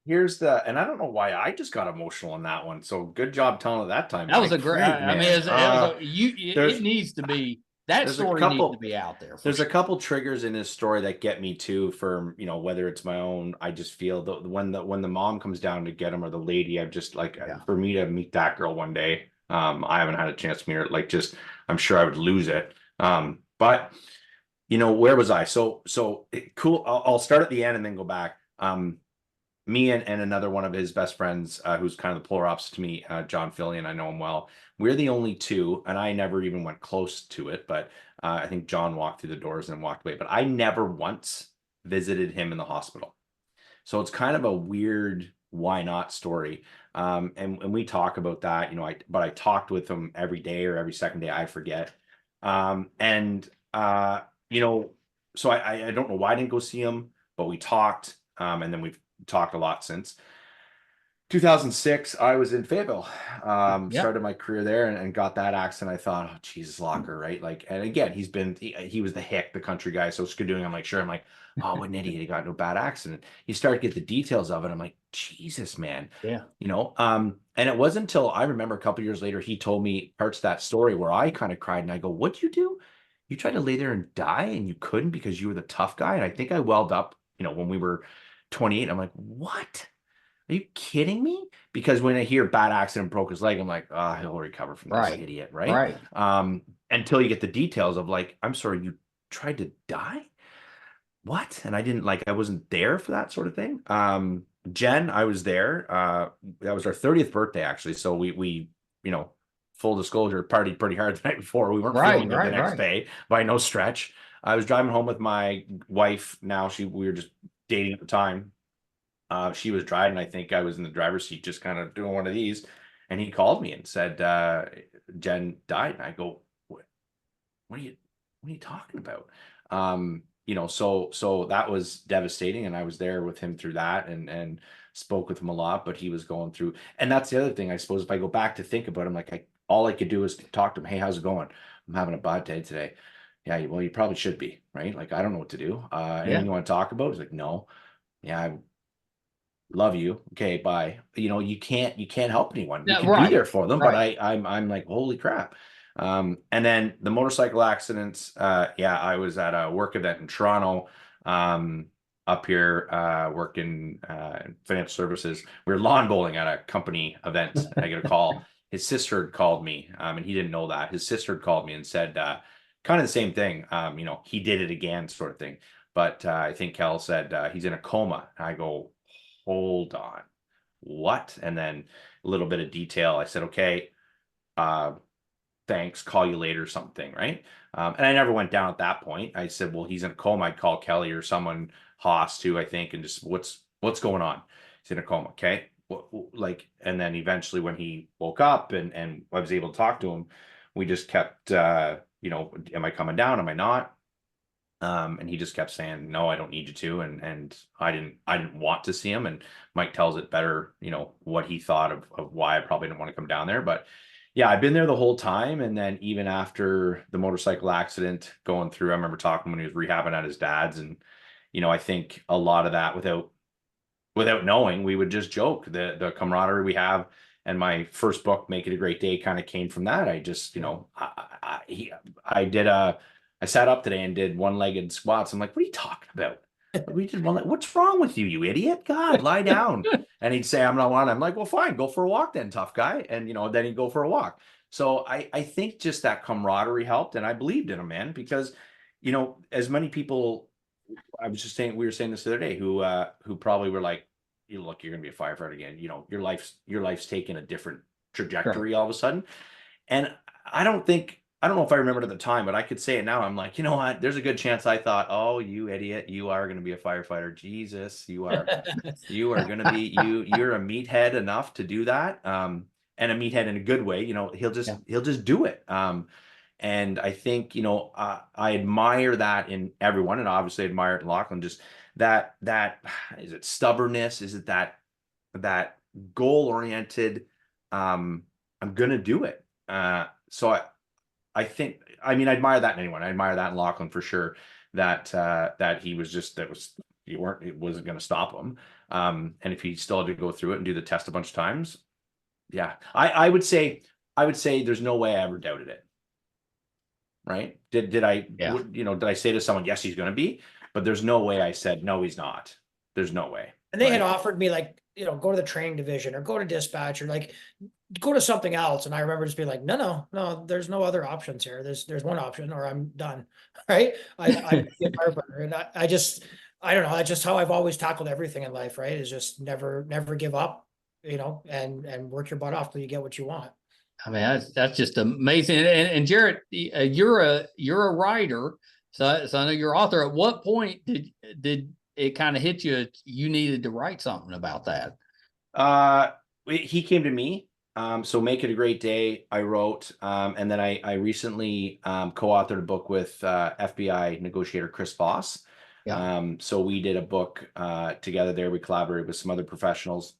And I don't know why I just got emotional in that one. So good job telling it that time. That was Mike. a great, Frig, I mean, man. it needs to be, that there's a story needs to couple- be out there. There's sure. a couple triggers in this story that get me too, for, whether it's my own, I just feel when the mom comes down to get him, or the lady, I've just like, for me to meet that girl one day, I haven't had a chance to meet her, like, just, I'm sure I would lose it. But where was I? So cool. I'll start at the end and then go back. Me and another one of his best friends, who's kind of the polar opposite to me, John Fillion, I know him well. We're the only two, and I never even went close to it, but I think John walked through the doors and walked away, but I never once visited him in the hospital. So it's kind of a weird why not story. And we talk about that, but I talked with him every day or every second day, I forget. So I don't know why I didn't go see him, but we talked, and then we've talked a lot since. 2006, I was in Fayetteville, started my career there, and got that accident. I thought, oh, Jesus, Locker, right? Like, and again, he was the hick, the country guy, so skidooing. I'm like, sure. I'm like, oh, what an idiot. He got into a bad accident. You start to get the details of it. I'm like, Jesus, man. Yeah. And it wasn't until I remember a couple years later, he told me parts of that story where I kind of cried, and I go, what'd you do? You tried to lay there and die, and you couldn't because you were the tough guy. And I think I welled up, when we were 28. I'm like, what? Are you kidding me? Because when I hear bad accident, broke his leg, I'm like, oh, he'll recover from this idiot, right? Until you get the details of like, I'm sorry, you tried to die? What? And I wasn't there for that sort of thing. Jen, I was there. That was our 30th birthday, actually. So we full disclosure, partied pretty hard the night before. We weren't feeling good the next day by no stretch. I was driving home with my wife. Now we were just dating at the time. She was driving. I think I was in the driver's seat, just kind of doing one of these, and he called me and said, Jen died. And I go, what are you talking about? So that was devastating, and I was there with him through that, and spoke with him a lot. But he was going through, and that's the other thing, I suppose, if I go back to think about him, like all I could do is talk to him. Hey, how's it going? I'm having a bad day today. Yeah, well, you probably should be, right? Like, I don't know what to do. Anything you want to talk about? He's like, no. Yeah, I love you. Okay, bye. You can't help anyone. You can be there for them, but I'm like, holy crap. And then the motorcycle accidents. I was at a work event in Toronto, up here, working in financial services. We were lawn bowling at a company event. And I get a call. His sister had called me, and he didn't know that. His sister had called me and said, kind of the same thing. He did it again, sort of thing. But I think Kel said he's in a coma. And I go, hold on, what? And then a little bit of detail. I said, okay, thanks, call you later, something, right? And I never went down at that point. I said, well, he's in a coma. I'd call Kelly or someone, Haas too, I think, and just what's going on? He's in a coma. Okay. And then eventually when he woke up and I was able to talk to him, we just kept, am I coming down? Am I not? And he just kept saying, no, I don't need you to. And I didn't want to see him. And Mike tells it better, what he thought of why I probably didn't want to come down there. But yeah, I've been there the whole time. And then even after the motorcycle accident going through, I remember talking when he was rehabbing at his dad's. And, I think a lot of that without knowing, we would just joke. The camaraderie we have, and my first book, Make It a Great Day, kind of came from that. I just, I sat up today and did one-legged squats. I'm like, what are you talking about? We did one. What's wrong with you, you idiot? God, lie down. And he'd say, I'm not one. I'm like, well, fine, go for a walk then, tough guy. And, then he'd go for a walk. So I think just that camaraderie helped. And I believed in him, man, because, as many people, we were saying this the other day, who probably were like, look, you're going to be a firefighter again. Your life's taken a different trajectory all of a sudden. And I don't know if I remembered at the time, but I could say it now. I'm like, you know what? There's a good chance I thought, oh, you idiot, you are going to be a firefighter. Jesus, you are going to be, you're a meathead enough to do that. And a meathead in a good way, he'll just do it. And I think, I admire that in everyone, and obviously admire it in Laughlin, just that is it stubbornness? Is it that goal oriented, I'm going to do it. So I mean, I admire that in anyone. I admire that in Laughlin for sure. That he was just, it wasn't going to stop him. And if he still had to go through it and do the test a bunch of times, yeah, I would say there's no way I ever doubted it. Right? Did I, Yeah. did I say to someone, yes, he's going to be, but there's no way I said, no, he's not. There's no way. And they had Right? offered me like, go to the training division or go to dispatch or like go to something else. And I remember just being like, no, there's no other options here. There's one option or I'm done. Right. I'm a firefighter. And I don't know. That's just how I've always tackled everything in life, right? Is just never give up, and work your butt off till you get what you want. I mean, that's just amazing. And Jarrett, you're a writer, so I know you're author. At what point did it kind of hit you needed to write something about that? He came to me. So Make It a Great Day, I wrote, and then I recently co-authored a book with FBI negotiator Chris Voss. Yeah. So we did a book together there. We collaborated with some other professionals.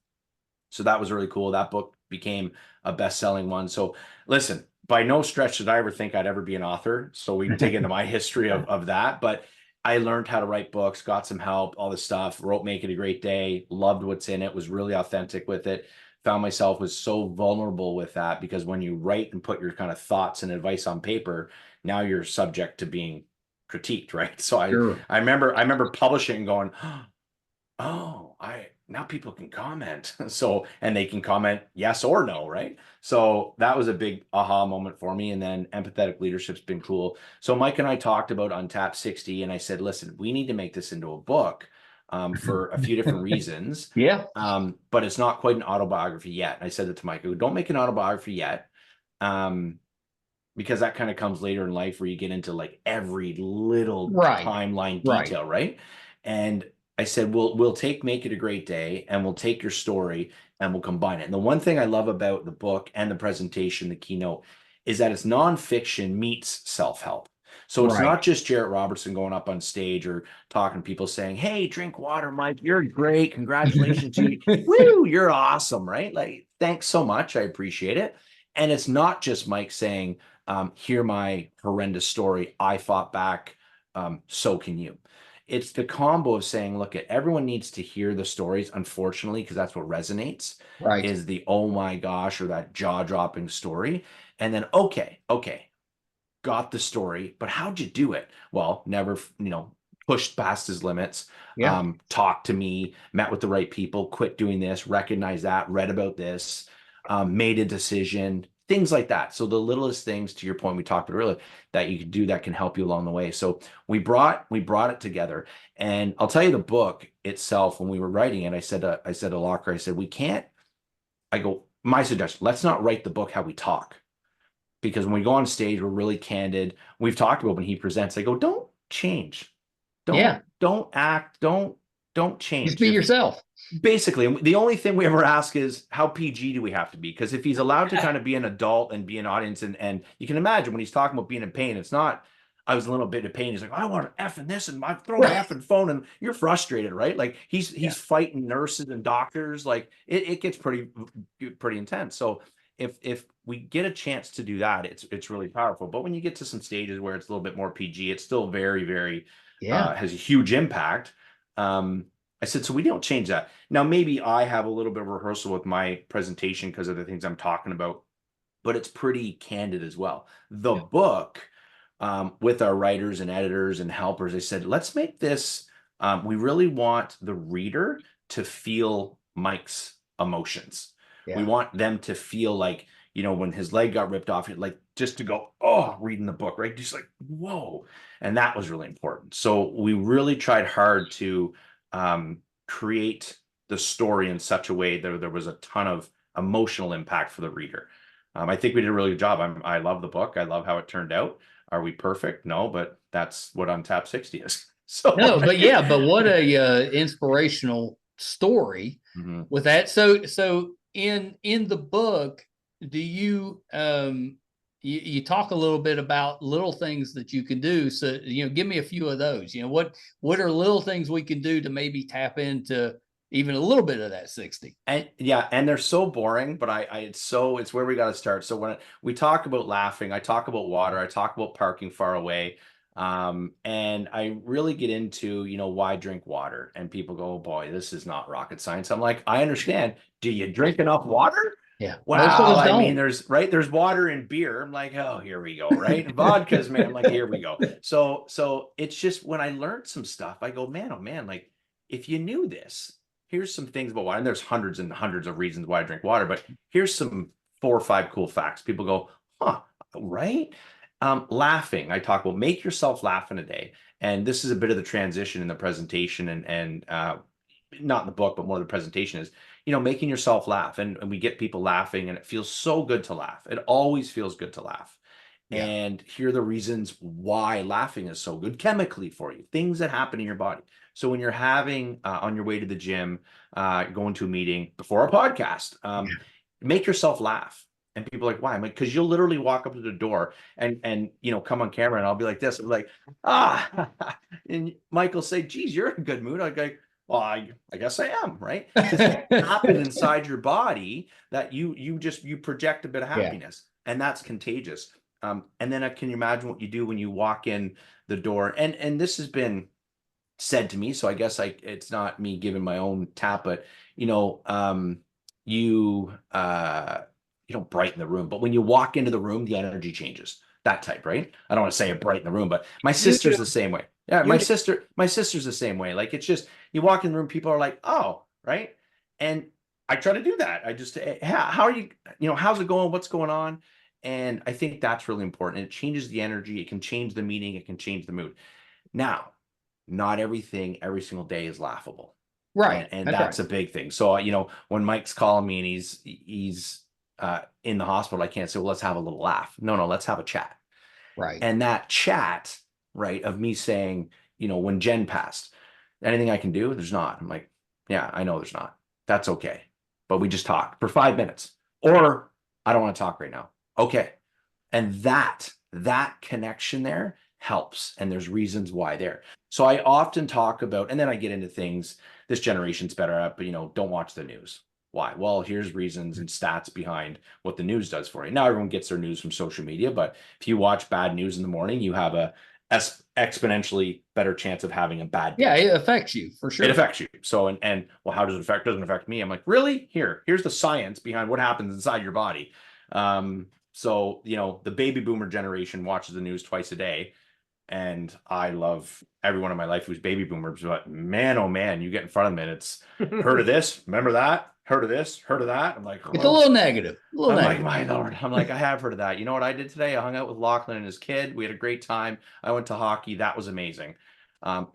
So that was really cool. That book became a best-selling one. So listen, by no stretch did I ever think I'd ever be an author. So we can dig into my history of that. But I learned how to write books, got some help, all this stuff, wrote Make It a Great Day, loved what's in it, was really authentic with it. Found myself was so vulnerable with that because when you write and put your kind of thoughts and advice on paper, now you're subject to being critiqued, right? So I remember publishing and going, oh, now people can comment. So, and they can comment yes or no, right? So that was a big aha moment for me. And then empathetic leadership's been cool. So Mike and I talked about Untapped 60, and I said, listen, we need to make this into a book for a few different reasons. Yeah. But it's not quite an autobiography yet. And I said that to Mike, don't make an autobiography yet. Because that kind of comes later in life where you get into like every little timeline detail, right? And I said, we'll take Make It a Great Day and we'll take your story and we'll combine it. And the one thing I love about the book and the presentation, the keynote, is that it's nonfiction meets self-help. So it's not just Jarrett Robertson going up on stage or talking to people saying, hey, drink water, Mike, you're great. Congratulations to you. Woo, you're awesome, right? Like, thanks so much. I appreciate it. And it's not just Mike saying, hear my horrendous story. I fought back. So can you. It's the combo of saying, look, everyone needs to hear the stories, unfortunately, because that's what resonates, is the, oh my gosh, or that jaw-dropping story. And then, okay, got the story, but how'd you do it? Well, never, pushed past his limits, talked to me, met with the right people, quit doing this, recognized that, read about this, made a decision, things like that. So the littlest things, to your point, we talked about earlier, that you can do that can help you along the way. So we brought it together. And I'll tell you, the book itself, when we were writing it, I said to Locker, I said, my suggestion, let's not write the book how we talk. Because when we go on stage, we're really candid. We've talked about when he presents, I go, don't change. Don't act. Don't change. Just be yourself. Basically, the only thing we ever ask is how PG do we have to be? Because if he's allowed to kind of be an adult and be an audience, and you can imagine when he's talking about being in pain, it's not, I was a little bit of pain. He's like, I want to F in this and I throw my effing phone, and you're frustrated, right? Like he's fighting nurses and doctors. Like it gets pretty intense. So if we get a chance to do that, it's really powerful. But when you get to some stages where it's a little bit more PG, it's still very, very has a huge impact. I said, so we don't change that. Now, maybe I have a little bit of rehearsal with my presentation because of the things I'm talking about, but it's pretty candid as well. The book, with our writers and editors and helpers, I said, let's make this, we really want the reader to feel Mike's emotions. We want them to feel like, when his leg got ripped off, like just to go, oh, reading the book, right? Just like, whoa. And that was really important. So we really tried hard to create the story in such a way that there was a ton of emotional impact for the reader. I think we did a really good job. I love the book. I love how it turned out. Are we perfect? No, but that's what Untapped 60 is. So no, but what a inspirational story with that. So in the book, do you you talk a little bit about little things that you can do. So, give me a few of those. What are little things we can do to maybe tap into, even a little bit of that 60. And yeah, and they're so boring, but it's where we got to start. So when we talk about laughing, I talk about water, I talk about parking far away. And I really get into, why drink water, and people go, oh boy, this is not rocket science. I'm like, I understand. Do you drink enough water? Yeah. Well, I mean, there's water in beer. I'm like, oh, here we go, right? Vodka's, man. I'm like, here we go. So it's just, when I learned some stuff, I go, man, oh man, like, if you knew this, here's some things about water. And there's hundreds and hundreds of reasons why I drink water, but here's some 4 or 5 cool facts. People go, huh, right? Laughing. I talk about make yourself laugh in a day. And this is a bit of the transition in the presentation, and not in the book, but more the presentation is, making yourself laugh. And we get people laughing, and it feels so good to laugh. It always feels good to laugh. Yeah. And here are the reasons why laughing is so good chemically for you, things that happen in your body. So when you're having on your way to the gym, going to a meeting, before a podcast, make yourself laugh. And people are like, why? I'm like, because you'll literally walk up to the door and come on camera, and I'll be like this. I'm like, and Mike will say, geez, you're in a good mood. I'm like, well, I guess I am, right? It happens inside your body that you project a bit of happiness, and that's contagious. And then can you imagine what you do when you walk in the door? And this has been said to me, so I guess it's not me giving my own tap, but you don't brighten the room, but when you walk into the room, the energy changes. That type, right? I don't want to say it brighten the room, but my sister's the same way. Yeah, my sister's the same way. Like, it's just, you walk in the room, people are like, oh, right. And I try to do that. I just, how are you, how's it going? What's going on? And I think that's really important. It changes the energy. It can change the meeting. It can change the mood. Now, not everything every single day is laughable. Right. And that's a big thing. So, when Mike's calling me and he's in the hospital, I can't say, well, let's have a little laugh. No, let's have a chat. Right. And that chat, right, of me saying, when Jen passed, anything I can do? There's not. I'm like, yeah, I know there's not. That's okay. But we just talked for 5 minutes, or I don't want to talk right now. Okay. And that connection there helps. And there's reasons why there. So I often talk about, and then I get into things, this generation's better at, but don't watch the news. Why? Well, here's reasons and stats behind what the news does for you. Now everyone gets their news from social media, but if you watch bad news in the morning, you have a exponentially better chance of having a bad day. Yeah, it affects you for sure. It affects you. So, and well, how does it affect? Doesn't affect me. I'm like, really? Here's the science behind what happens inside your body. So, the baby boomer generation watches the news twice a day. And I love everyone in my life who's baby boomers, but man, oh man, you get in front of them and it's heard of this, remember that, heard of this, heard of that. I'm like, oh. It's a little negative. Like, my Lord. I'm like, I have heard of that. You know what I did today? I hung out with Laughlin and his kid. We had a great time. I went to hockey. That was amazing.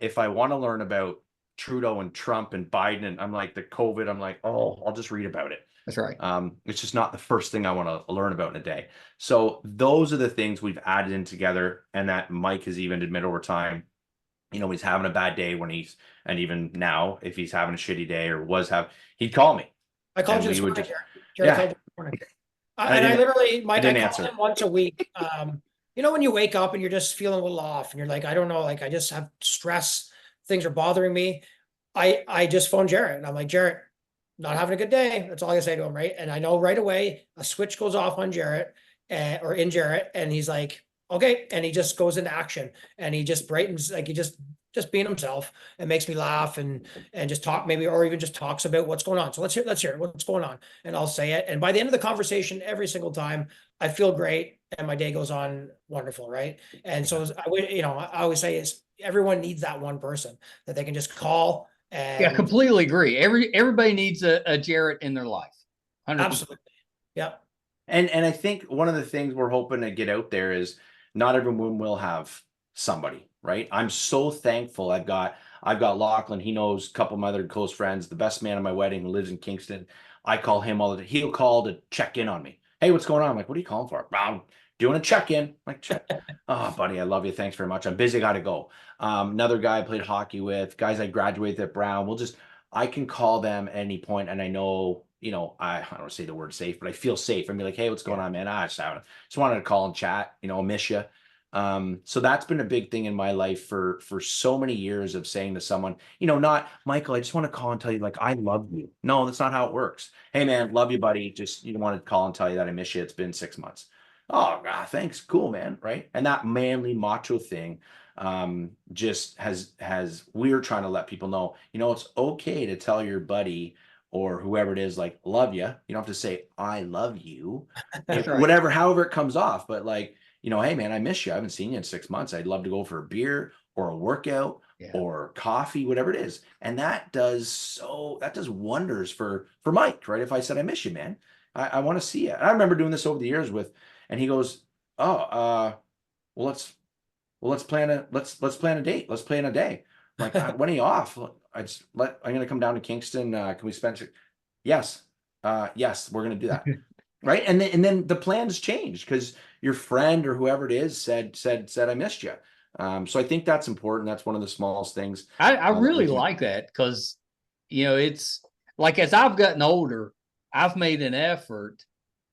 If I want to learn about Trudeau and Trump and Biden, and I'm like the COVID, I'm like, oh, I'll just read about it. That's right. It's just not the first thing I want to learn about in a day. So those are the things we've added in together, and that Mike has even admitted over time, he's having a bad day and even now, if he's having a shitty day or he'd call me. I called you this morning, Jarrett. Called you this morning. And I literally, Mike, I call him once a week. When you wake up and you're just feeling a little off and you're like, I don't know, like I just have stress, things are bothering me. I just phoned Jarrett and I'm like, Jarrett, not having a good day. That's all I say to him, right? And I know right away a switch goes off on Jarrett or in Jarrett, and he's like, okay, and he just goes into action and he just brightens, like he just being himself, and makes me laugh and just talk maybe, or even just talks about what's going on. So let's hear what's going on, and I'll say it. And by the end of the conversation, every single time, I feel great and my day goes on wonderful, right? And so I always say is everyone needs that one person that they can just call. And yeah, completely agree. Everybody needs a Jarrett in their life. 100%. Absolutely. Yeah. And I think one of the things we're hoping to get out there is not everyone will have somebody, right? I'm so thankful. I've got Laughlin. He knows a couple of my other close friends, the best man at my wedding who lives in Kingston. I call him all the time. He'll call to check in on me. Hey, what's going on? I'm like, what are you calling for? I'm doing a check-in. I'm like, check. Oh, buddy, I love you. Thanks very much. I'm busy. Got to go. Another guy I played hockey with, guys I graduated at Brown. I can call them at any point, and I know, I don't say the word safe, but I feel safe. I'm like, hey, what's going on, man? I just wanted to call and chat, miss you. So that's been a big thing in my life for so many years, of saying to someone, you know, not Michael, I just want to call and tell you, like, I love you. No, that's not how it works. Hey man, love you, buddy. Just, you want to call and tell you that I miss you. It's been 6 months. Oh God, thanks. Cool, man. Right. And that manly macho thing, just we're trying to let people know, it's okay to tell your buddy or whoever it is, like, love you. You don't have to say, I love you, That's right. whatever, however it comes off. But like, hey man, I miss you. I haven't seen you in 6 months. I'd love to go for a beer or a workout or coffee, whatever it is. And that does wonders for Mike, right? If I said, I miss you, man, I want to see you. And I remember doing this over the years and he goes, oh, well, let's plan a date. Let's plan a day. I'm like, when are you off? I'm going to come down to Kingston. Can we spend? Yes. Yes, we're going to do that. Right. And then the plans changed because your friend or whoever it is said, I missed you. So I think that's important. That's one of the smallest things. I really like that because, it's like, as I've gotten older, I've made an effort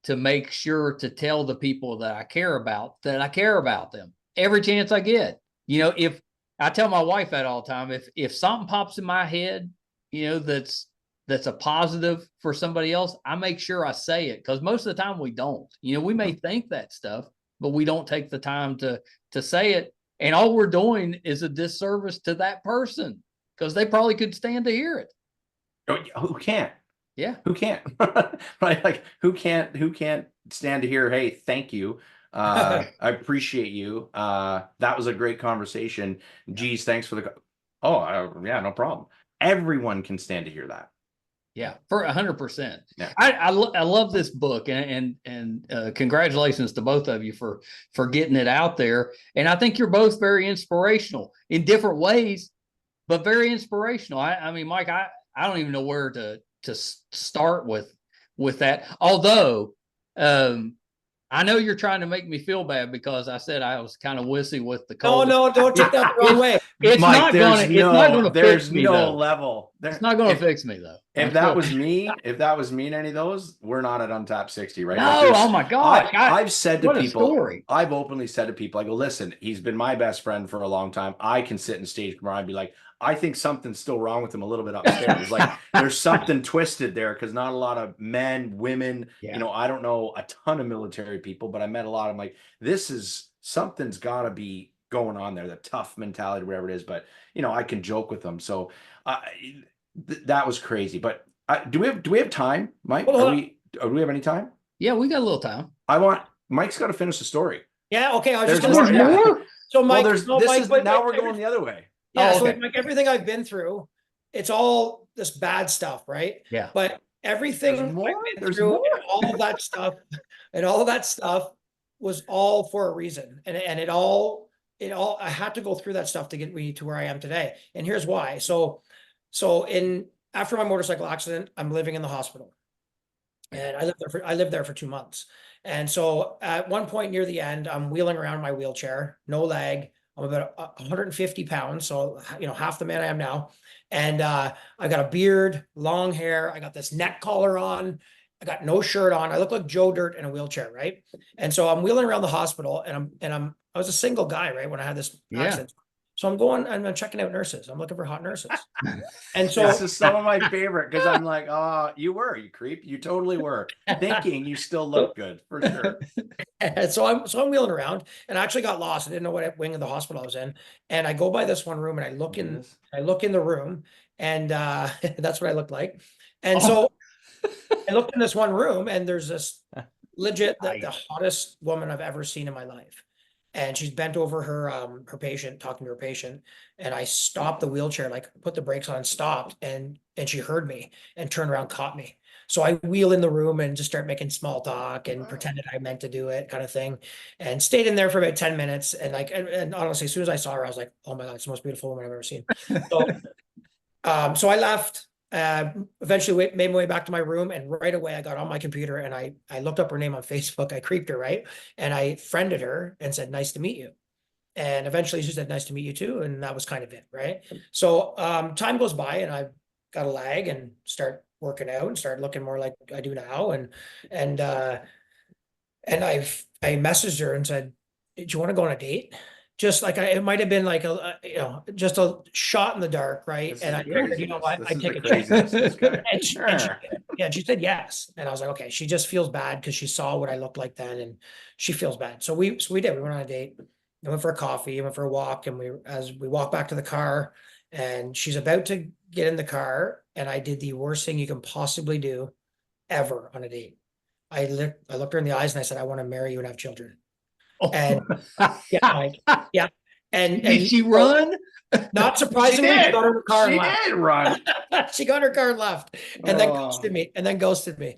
to make sure to tell the people that I care about them every chance I get. If I tell my wife that all the time, if something pops in my head, that's a positive for somebody else, I make sure I say it, because most of the time we don't. We may think that stuff, but we don't take the time to say it. And all we're doing is a disservice to that person, because they probably could stand to hear it. Who can't? Yeah. Who can't? Right? Like, who can't stand to hear, hey, thank you. I appreciate you. That was a great conversation. Geez, thanks for the, yeah, no problem. Everyone can stand to hear that. Yeah, for 100%. Yeah. I love this book, and congratulations to both of you for getting it out there. And I think you're both very inspirational in different ways, but very inspirational. I mean, Mike, I don't even know where to start with that. Although, I know you're trying to make me feel bad because I said I was kind of wussy with the cold. No, don't take that the wrong way. It's Mike, not going to fix me, though. Level. It's not going to fix me, though. If that was me in any of those, we're not at Untapped 60, right? No, oh my gosh. I've said to people, story. I've openly said to people, I go, listen, he's been my best friend for a long time. I can sit in stage tomorrow and be like, I think something's still wrong with him a little bit upstairs. Like, there's something twisted there, because not a lot of men, women, I don't know a ton of military people, but I met a lot of them. Like, something's got to be going on there, the tough mentality, whatever it is. But, I can joke with them. So that was crazy. But do we have time, Mike? Do we have any time? Yeah, we got a little time. Mike's got to finish the story. Yeah. Okay. I was There's just going to say more. So Mike, now we're going the other way. Yeah, so like everything I've been through, it's all this bad stuff, right? Yeah. But everything I've been through, and all of that stuff was all for a reason. And it all I had to go through that stuff to get me to where I am today. And here's why. So after my motorcycle accident, I'm living in the hospital. And I lived there for 2 months. And so at one point near the end, I'm wheeling around my wheelchair, no leg. I'm about 150 pounds, so half the man I am now. And I got a beard, long hair. I got this neck collar on. I got no shirt on. I look like Joe Dirt in a wheelchair, right? And so I'm wheeling around the hospital, and I was a single guy, right, when I had this accident. So I'm checking out nurses. I'm looking for hot nurses. And so this is some of my favorite, because I'm like, you creep. You totally were thinking you still look good, for sure. And so I'm wheeling around, and I actually got lost. I didn't know what wing of the hospital I was in. And I go by this one room, and I look in the room, and that's what I looked like. And so I looked in this one room, and there's this legit the hottest woman I've ever seen in my life. And she's bent over her patient, talking to her patient. And I stopped the wheelchair, like put the brakes on, stopped, and she heard me and turned around, caught me. So I wheel in the room and just start making small talk and pretended I meant to do it, kind of thing, and stayed in there for about 10 minutes. And and honestly, as soon as I saw her, I was like, oh my God, it's the most beautiful woman I've ever seen. So, so I left. Eventually made my way back to my room, and right away I got on my computer and I looked up her name on Facebook. I creeped her, right? And I friended her and said, nice to meet you. And eventually she said, nice to meet you too. And that was kind of it, right? So time goes by, and I got a lag and start working out and started looking more like I do now. And I messaged her and said, "Do you want to go on a date?" Just like it might have been like just a shot in the dark, right? This And is I the figured, you know craziness. what, This I'd is take the a chance. craziness of this guy. And Sure. yeah, she said yes. And I was like, okay, she just feels bad because she saw what I looked like then, and she feels bad. So we did. We went on a date. We went for a coffee. Went for a walk, and as we walked back to the car, and she's about to get in the car, and I did the worst thing you can possibly do ever on a date. I looked her in the eyes and I said, "I want to marry you and have children." And yeah, like, yeah. Did she So, run? not She surprisingly, she did. got her car and She left. did run. She got her car and left, and then Oh. ghosted me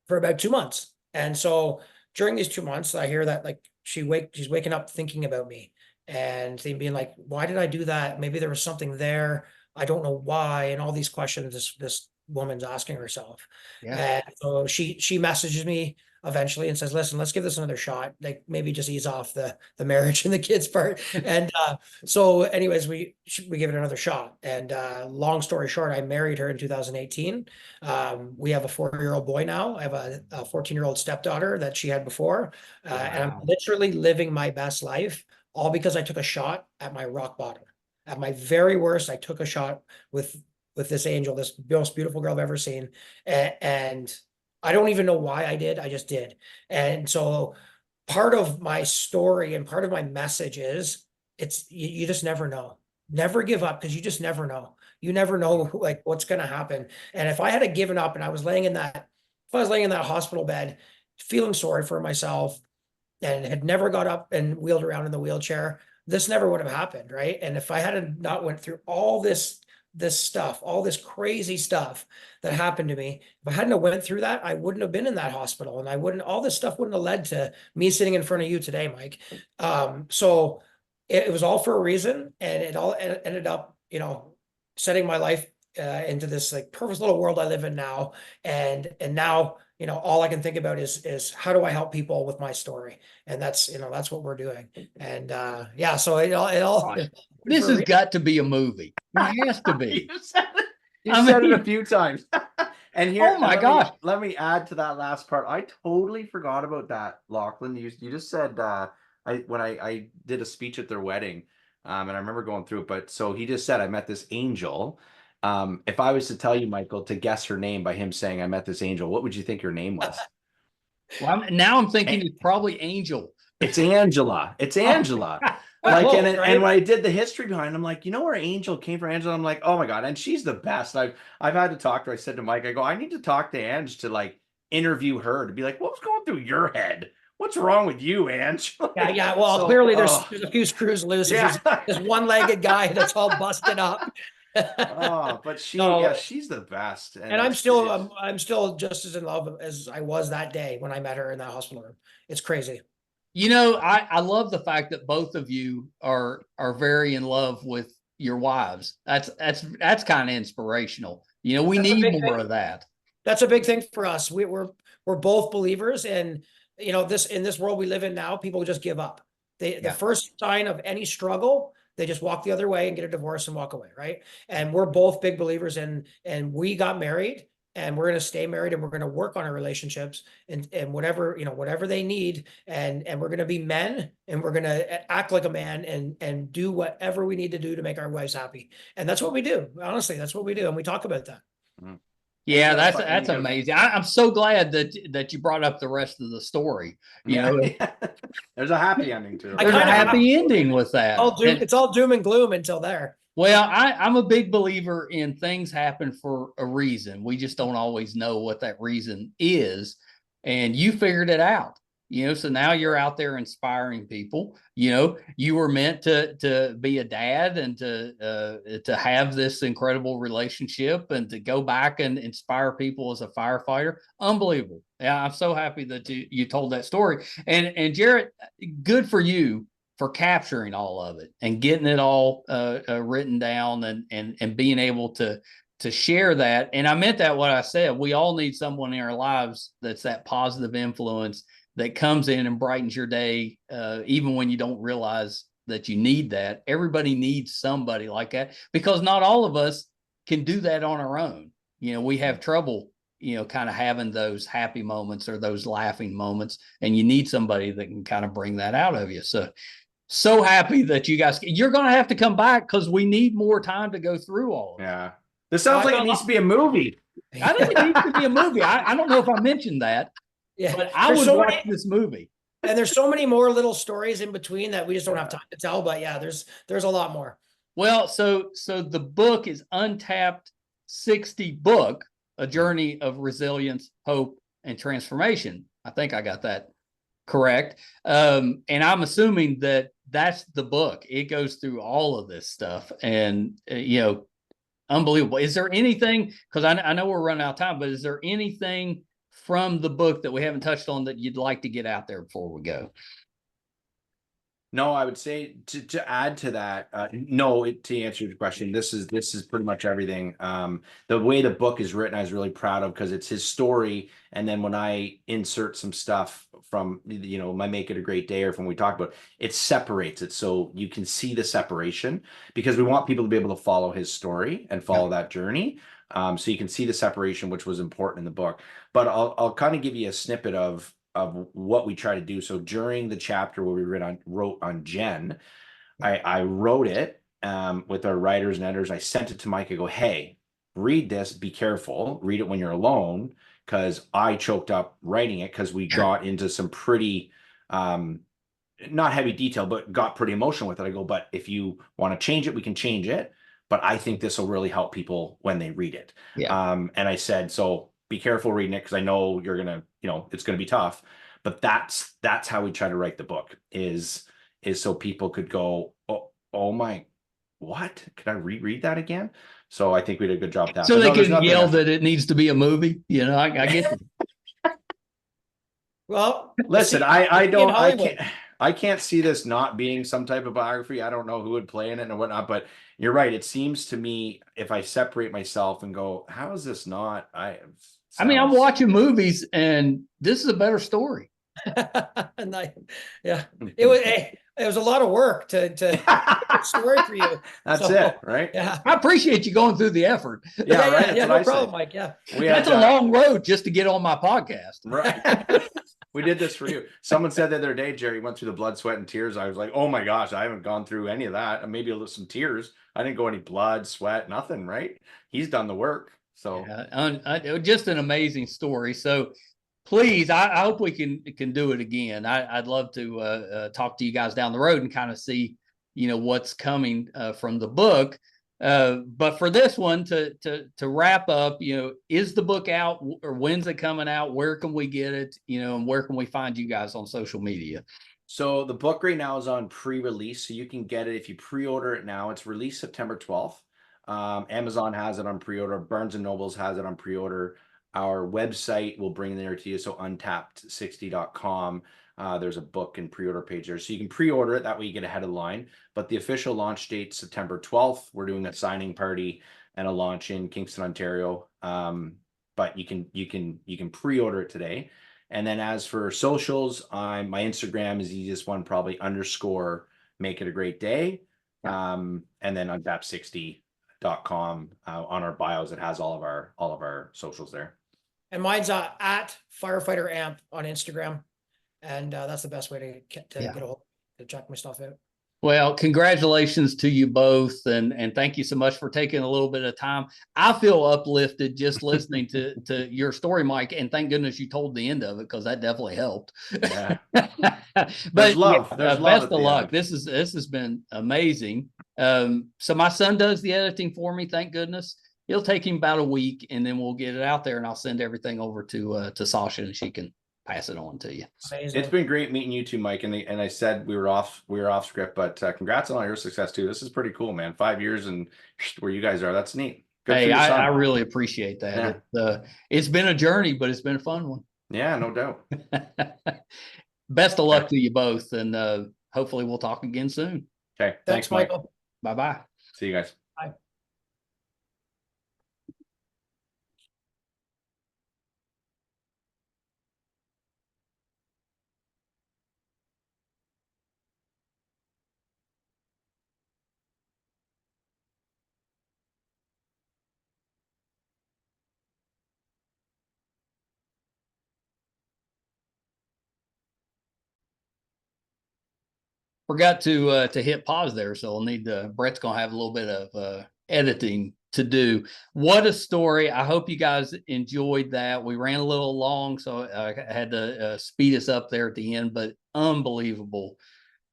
for about 2 months. And so during these 2 months, I hear that like she's waking up thinking about me and being like, why did I do that? Maybe there was something there. I don't know why. And all these questions this woman's asking herself. Yeah. And so she messages me eventually and says, listen, let's give this another shot. Like maybe just ease off the marriage and the kids part. And so anyways, we give it another shot. And long story short, I married her in 2018. We have a 4-year-old boy now. I have a 14-year-old stepdaughter that she had before. And I'm Wow. literally living my best life, all because I took a shot at my rock bottom. At my very worst, I took a shot with this angel, this most beautiful girl I've ever seen. And I don't even know why I did. I just did. And so part of my story and part of my message is you just never know. Never give up, because you just never know. You never know like what's going to happen. And if I had given up and I was laying in that hospital bed, feeling sorry for myself, and had never got up and wheeled around in the wheelchair, this never would have happened, right? And if I had not went through all this stuff, all this crazy stuff that happened to me, if I hadn't have went through that, I wouldn't have been in that hospital, and all this stuff wouldn't have led to me sitting in front of you today, Mike. So it was all for a reason, and it all ended up, setting my life into this like perfect little world I live in now. And now, all I can think about is how do I help people with my story? And that's what we're doing. And yeah, so it all This has got to be a movie. It has to be. You said it a few times. And here, oh my gosh. Let me add to that last part. I totally forgot about that, Laughlin. You just said when I did a speech at their wedding, and I remember going through it. But so he just said, I met this angel. If I was to tell you, Michael, to guess her name by him saying I met this angel, what would you think her name was? Well, now I'm thinking it's probably Angel. It's Angela. It's Angela. Like, and when I did the history behind it, I'm like, where Angel came from? Angela. I'm like, oh my God. And she's the best. I've had to talk to her. I said to Mike, I go, I need to talk to Ange to like interview her to be like, what's going through your head? What's wrong with you, Ange? Yeah. Well, so, clearly there's a few screws loose. Yeah. This one-legged guy that's all busted up. But she's the best. And I'm still just as in love as I was that day when I met her in that hospital room. It's crazy. I love the fact that both of you are very in love with your wives. That's kind of inspirational. We need more of that. That's a big thing for us. We're both believers, and in this world we live in now, people just give up. The first sign of any struggle, they just walk the other way and get a divorce and walk away, right? And we're both big believers, and we got married, and we're going to stay married, and we're going to work on our relationships and whatever they need, and we're going to be men, and we're going to act like a man and do whatever we need to do to make our wives happy. And that's what we do. Honestly, that's what we do, and we talk about that. Mm-hmm. Yeah, that's amazing. I'm so glad that you brought up the rest of the story. There's a happy ending to it. There's a happy ending with that. It's all doom and gloom until there. Well, I'm a big believer in things happen for a reason. We just don't always know what that reason is. And you figured it out. So now you're out there inspiring people. You were meant to be a dad and to have this incredible relationship and to go back and inspire people as a firefighter. Unbelievable. Yeah, I'm so happy that you told that story. And Jarrett, good for you for capturing all of it and getting it all written down and being able to share that. And I meant that what I said. We all need someone in our lives that's that positive influence that comes in and brightens your day, even when you don't realize that you need that. Everybody needs somebody like that, because not all of us can do that on our own. We have trouble, kind of having those happy moments or those laughing moments, and you need somebody that can kind of bring that out of you. So happy that you're going to have to come back, because we need more time to go through all of it. Yeah. This sounds like it needs to be a movie. I think it needs to be a movie. I don't know if I mentioned that, but I would watch this movie. And there's so many more little stories in between that we just don't have time to tell. But yeah, there's a lot more. Well, so the book is Untapped 60 book, A Journey of Resilience, Hope, and Transformation. I think I got that correct. And I'm assuming that that's the book. It goes through all of this stuff, and unbelievable. Is there anything, because I know we're running out of time, but is there anything from the book that we haven't touched on that you'd like to get out there before we go? No, I would say to add to that, no, to answer your question, this is pretty much everything. The way the book is written, I was really proud of, because it's his story. And then when I insert some stuff from, my Make It a Great Day, or from we talked about, it separates it. So you can see the separation, because we want people to be able to follow his story and follow that journey. So you can see the separation, which was important in the book. But I'll kind of give you a snippet of what we try to do. So during the chapter where we wrote on Jen, I wrote it with our writers and editors. I sent it to Mike. I go, hey, read this, be careful, read it when you're alone, because I choked up writing it, because we got into some pretty not heavy detail, but got pretty emotional with it. I go, but if you want to change it, we can change it, but I think this will really help people when they read it. And I said, so be careful reading it, because I know you're gonna, it's gonna be tough. But that's how we try to write the book, is so people could go, oh my, what? Could I reread that again? So I think we did a good job with that. So they can yell that it needs to be a movie. I get it. Well, listen, I can't see this not being some type of biography. I don't know who would play in it and whatnot, but you're right. It seems to me, if I separate myself and go, how is this not? I'm watching movies, and this is a better story. It was a lot of work to story for you. That's it, right? Yeah, I appreciate you going through the effort. Right. Yeah, no problem, Mike. Yeah, that's a long road just to get on my podcast. Right. We did this for you. Someone said the other day, Jerry went through the blood, sweat, and tears. I was like, oh my gosh, I haven't gone through any of that. And maybe some tears. I didn't go any blood, sweat, nothing. Right? He's done the work. So just an amazing story. So please, I hope we can do it again. I'd love to talk to you guys down the road and kind of see, what's coming from the book. But for this one, to wrap up, is the book out, or when's it coming out? Where can we get it? And where can we find you guys on social media? So the book right now is on pre-release, so you can get it if you pre-order it now. It's released September 12th. Amazon has it on pre-order. Barnes and Nobles has it on pre-order. Our website will bring it there to you. So untapped60.com. There's a book and pre-order page there. So you can pre-order it. That way you get ahead of the line. But the official launch date, September 12th. We're doing a signing party and a launch in Kingston, Ontario. But you can pre-order it today. And then as for socials, my Instagram is the easiest one, probably _ Make It a Great Day. And then untapped60.com on our bios, it has all of our socials there. And mine's at firefighter amp on Instagram, and that's the best way to get a hold to check my stuff out. Well, congratulations to you both, and thank you so much for taking a little bit of time. I feel uplifted just listening to your story, Mike, and thank goodness you told the end of it, because that definitely helped. Yeah. But There's love. There's love best of luck. This has been amazing. So my son does the editing for me, thank goodness. It'll take him about a week, and then we'll get it out there, and I'll send everything over to Sasha, and she can pass it on to you. Amazing. It's been great meeting you two, Mike. And I said we were off script, but congrats on all your success too. This is pretty cool, man. 5 years and where you guys are, that's neat. Good. Hey, I really appreciate that. Yeah. It's been a journey, but it's been a fun one. Yeah, no doubt. Best of luck to you both, and hopefully we'll talk again soon. Okay. Thanks, Michael. Bye-bye. See you guys. Bye. forgot to hit pause there, so we'll need Brett's gonna have a little bit of editing to do. What a story. I hope you guys enjoyed that. We ran a little long, so I had to speed us up there at the end, but unbelievable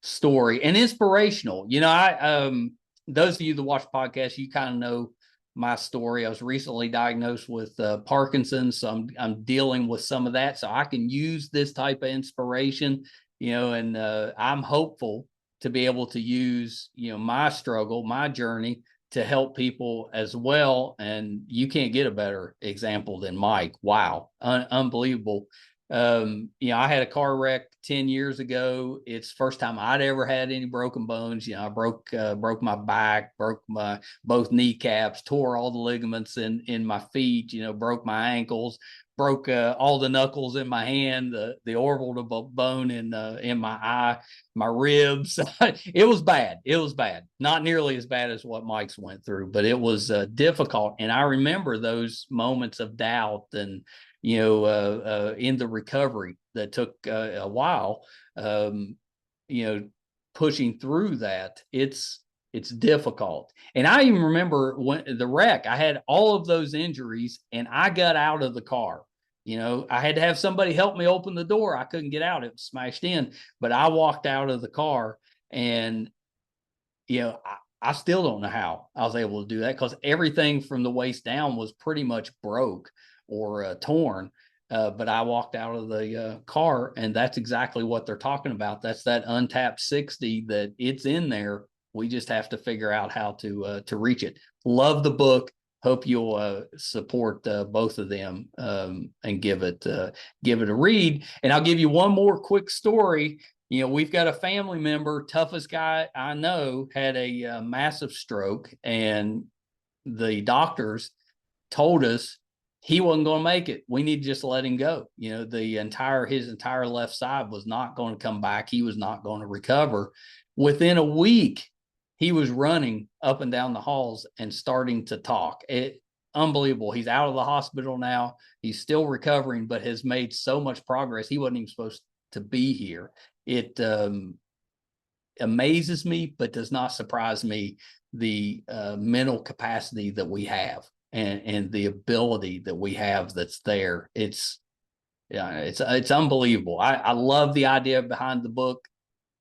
story and inspirational. You know, those of you that watch podcasts, you kind of know my story. I was recently diagnosed with Parkinson's, so I'm dealing with some of that, so I can use this type of inspiration, you know, and I'm hopeful to be able to use, you know, my struggle, my journey to help people as well. And you can't get a better example than Mike. Wow. Unbelievable. You know, I had a car wreck 10 years ago. It's the first time I'd ever had any broken bones. You know, I broke my back, broke my both kneecaps, tore all the ligaments in my feet, you know, broke my ankles, broke all the knuckles in my hand, the orbital bone in my eye, my ribs. It was bad. It was bad. Not nearly as bad as what Mike's went through, but it was difficult. And I remember those moments of doubt and, you know, in the recovery that took a while, you know, pushing through that. It's difficult. And I even remember when the wreck, I had all of those injuries and I got out of the car. You know, I had to have somebody help me open the door. I couldn't get out. It was smashed in, but I walked out of the car and, you know, I still don't know how I was able to do that because everything from the waist down was pretty much broke or torn. But I walked out of the car, and that's exactly what they're talking about. That's that untapped 60 that it's in there. We just have to figure out how to reach it. Love the book. Hope you'll support both of them and give it a read. And I'll give you one more quick story. You know, we've got a family member, toughest guy I know, had a massive stroke, and the doctors told us he wasn't going to make it. We need to just let him go. You know, his entire left side was not going to come back. He was not going to recover. Within a week, he was running up and down the halls and starting to talk. Unbelievable. He's out of the hospital now. He's still recovering, but has made so much progress. He wasn't even supposed to be here. It amazes me, but does not surprise me, the mental capacity that we have and the ability that we have that's there. It's unbelievable. I love the idea behind the book.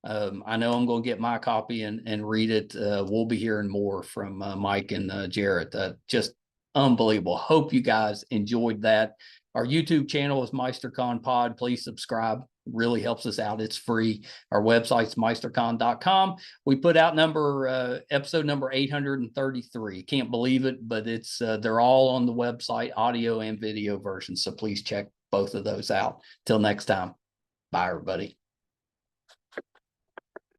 I know I'm going to get my copy and read it. We'll be hearing more from Mike and Jarrett. Just unbelievable. Hope you guys enjoyed that. Our YouTube channel is MeisterCon Pod. Please subscribe. Really helps us out. It's free. Our website's meistercon.com. We put out episode number 833. Can't believe it, but it's they're all on the website, audio and video versions. So please check both of those out. Till next time. Bye, everybody.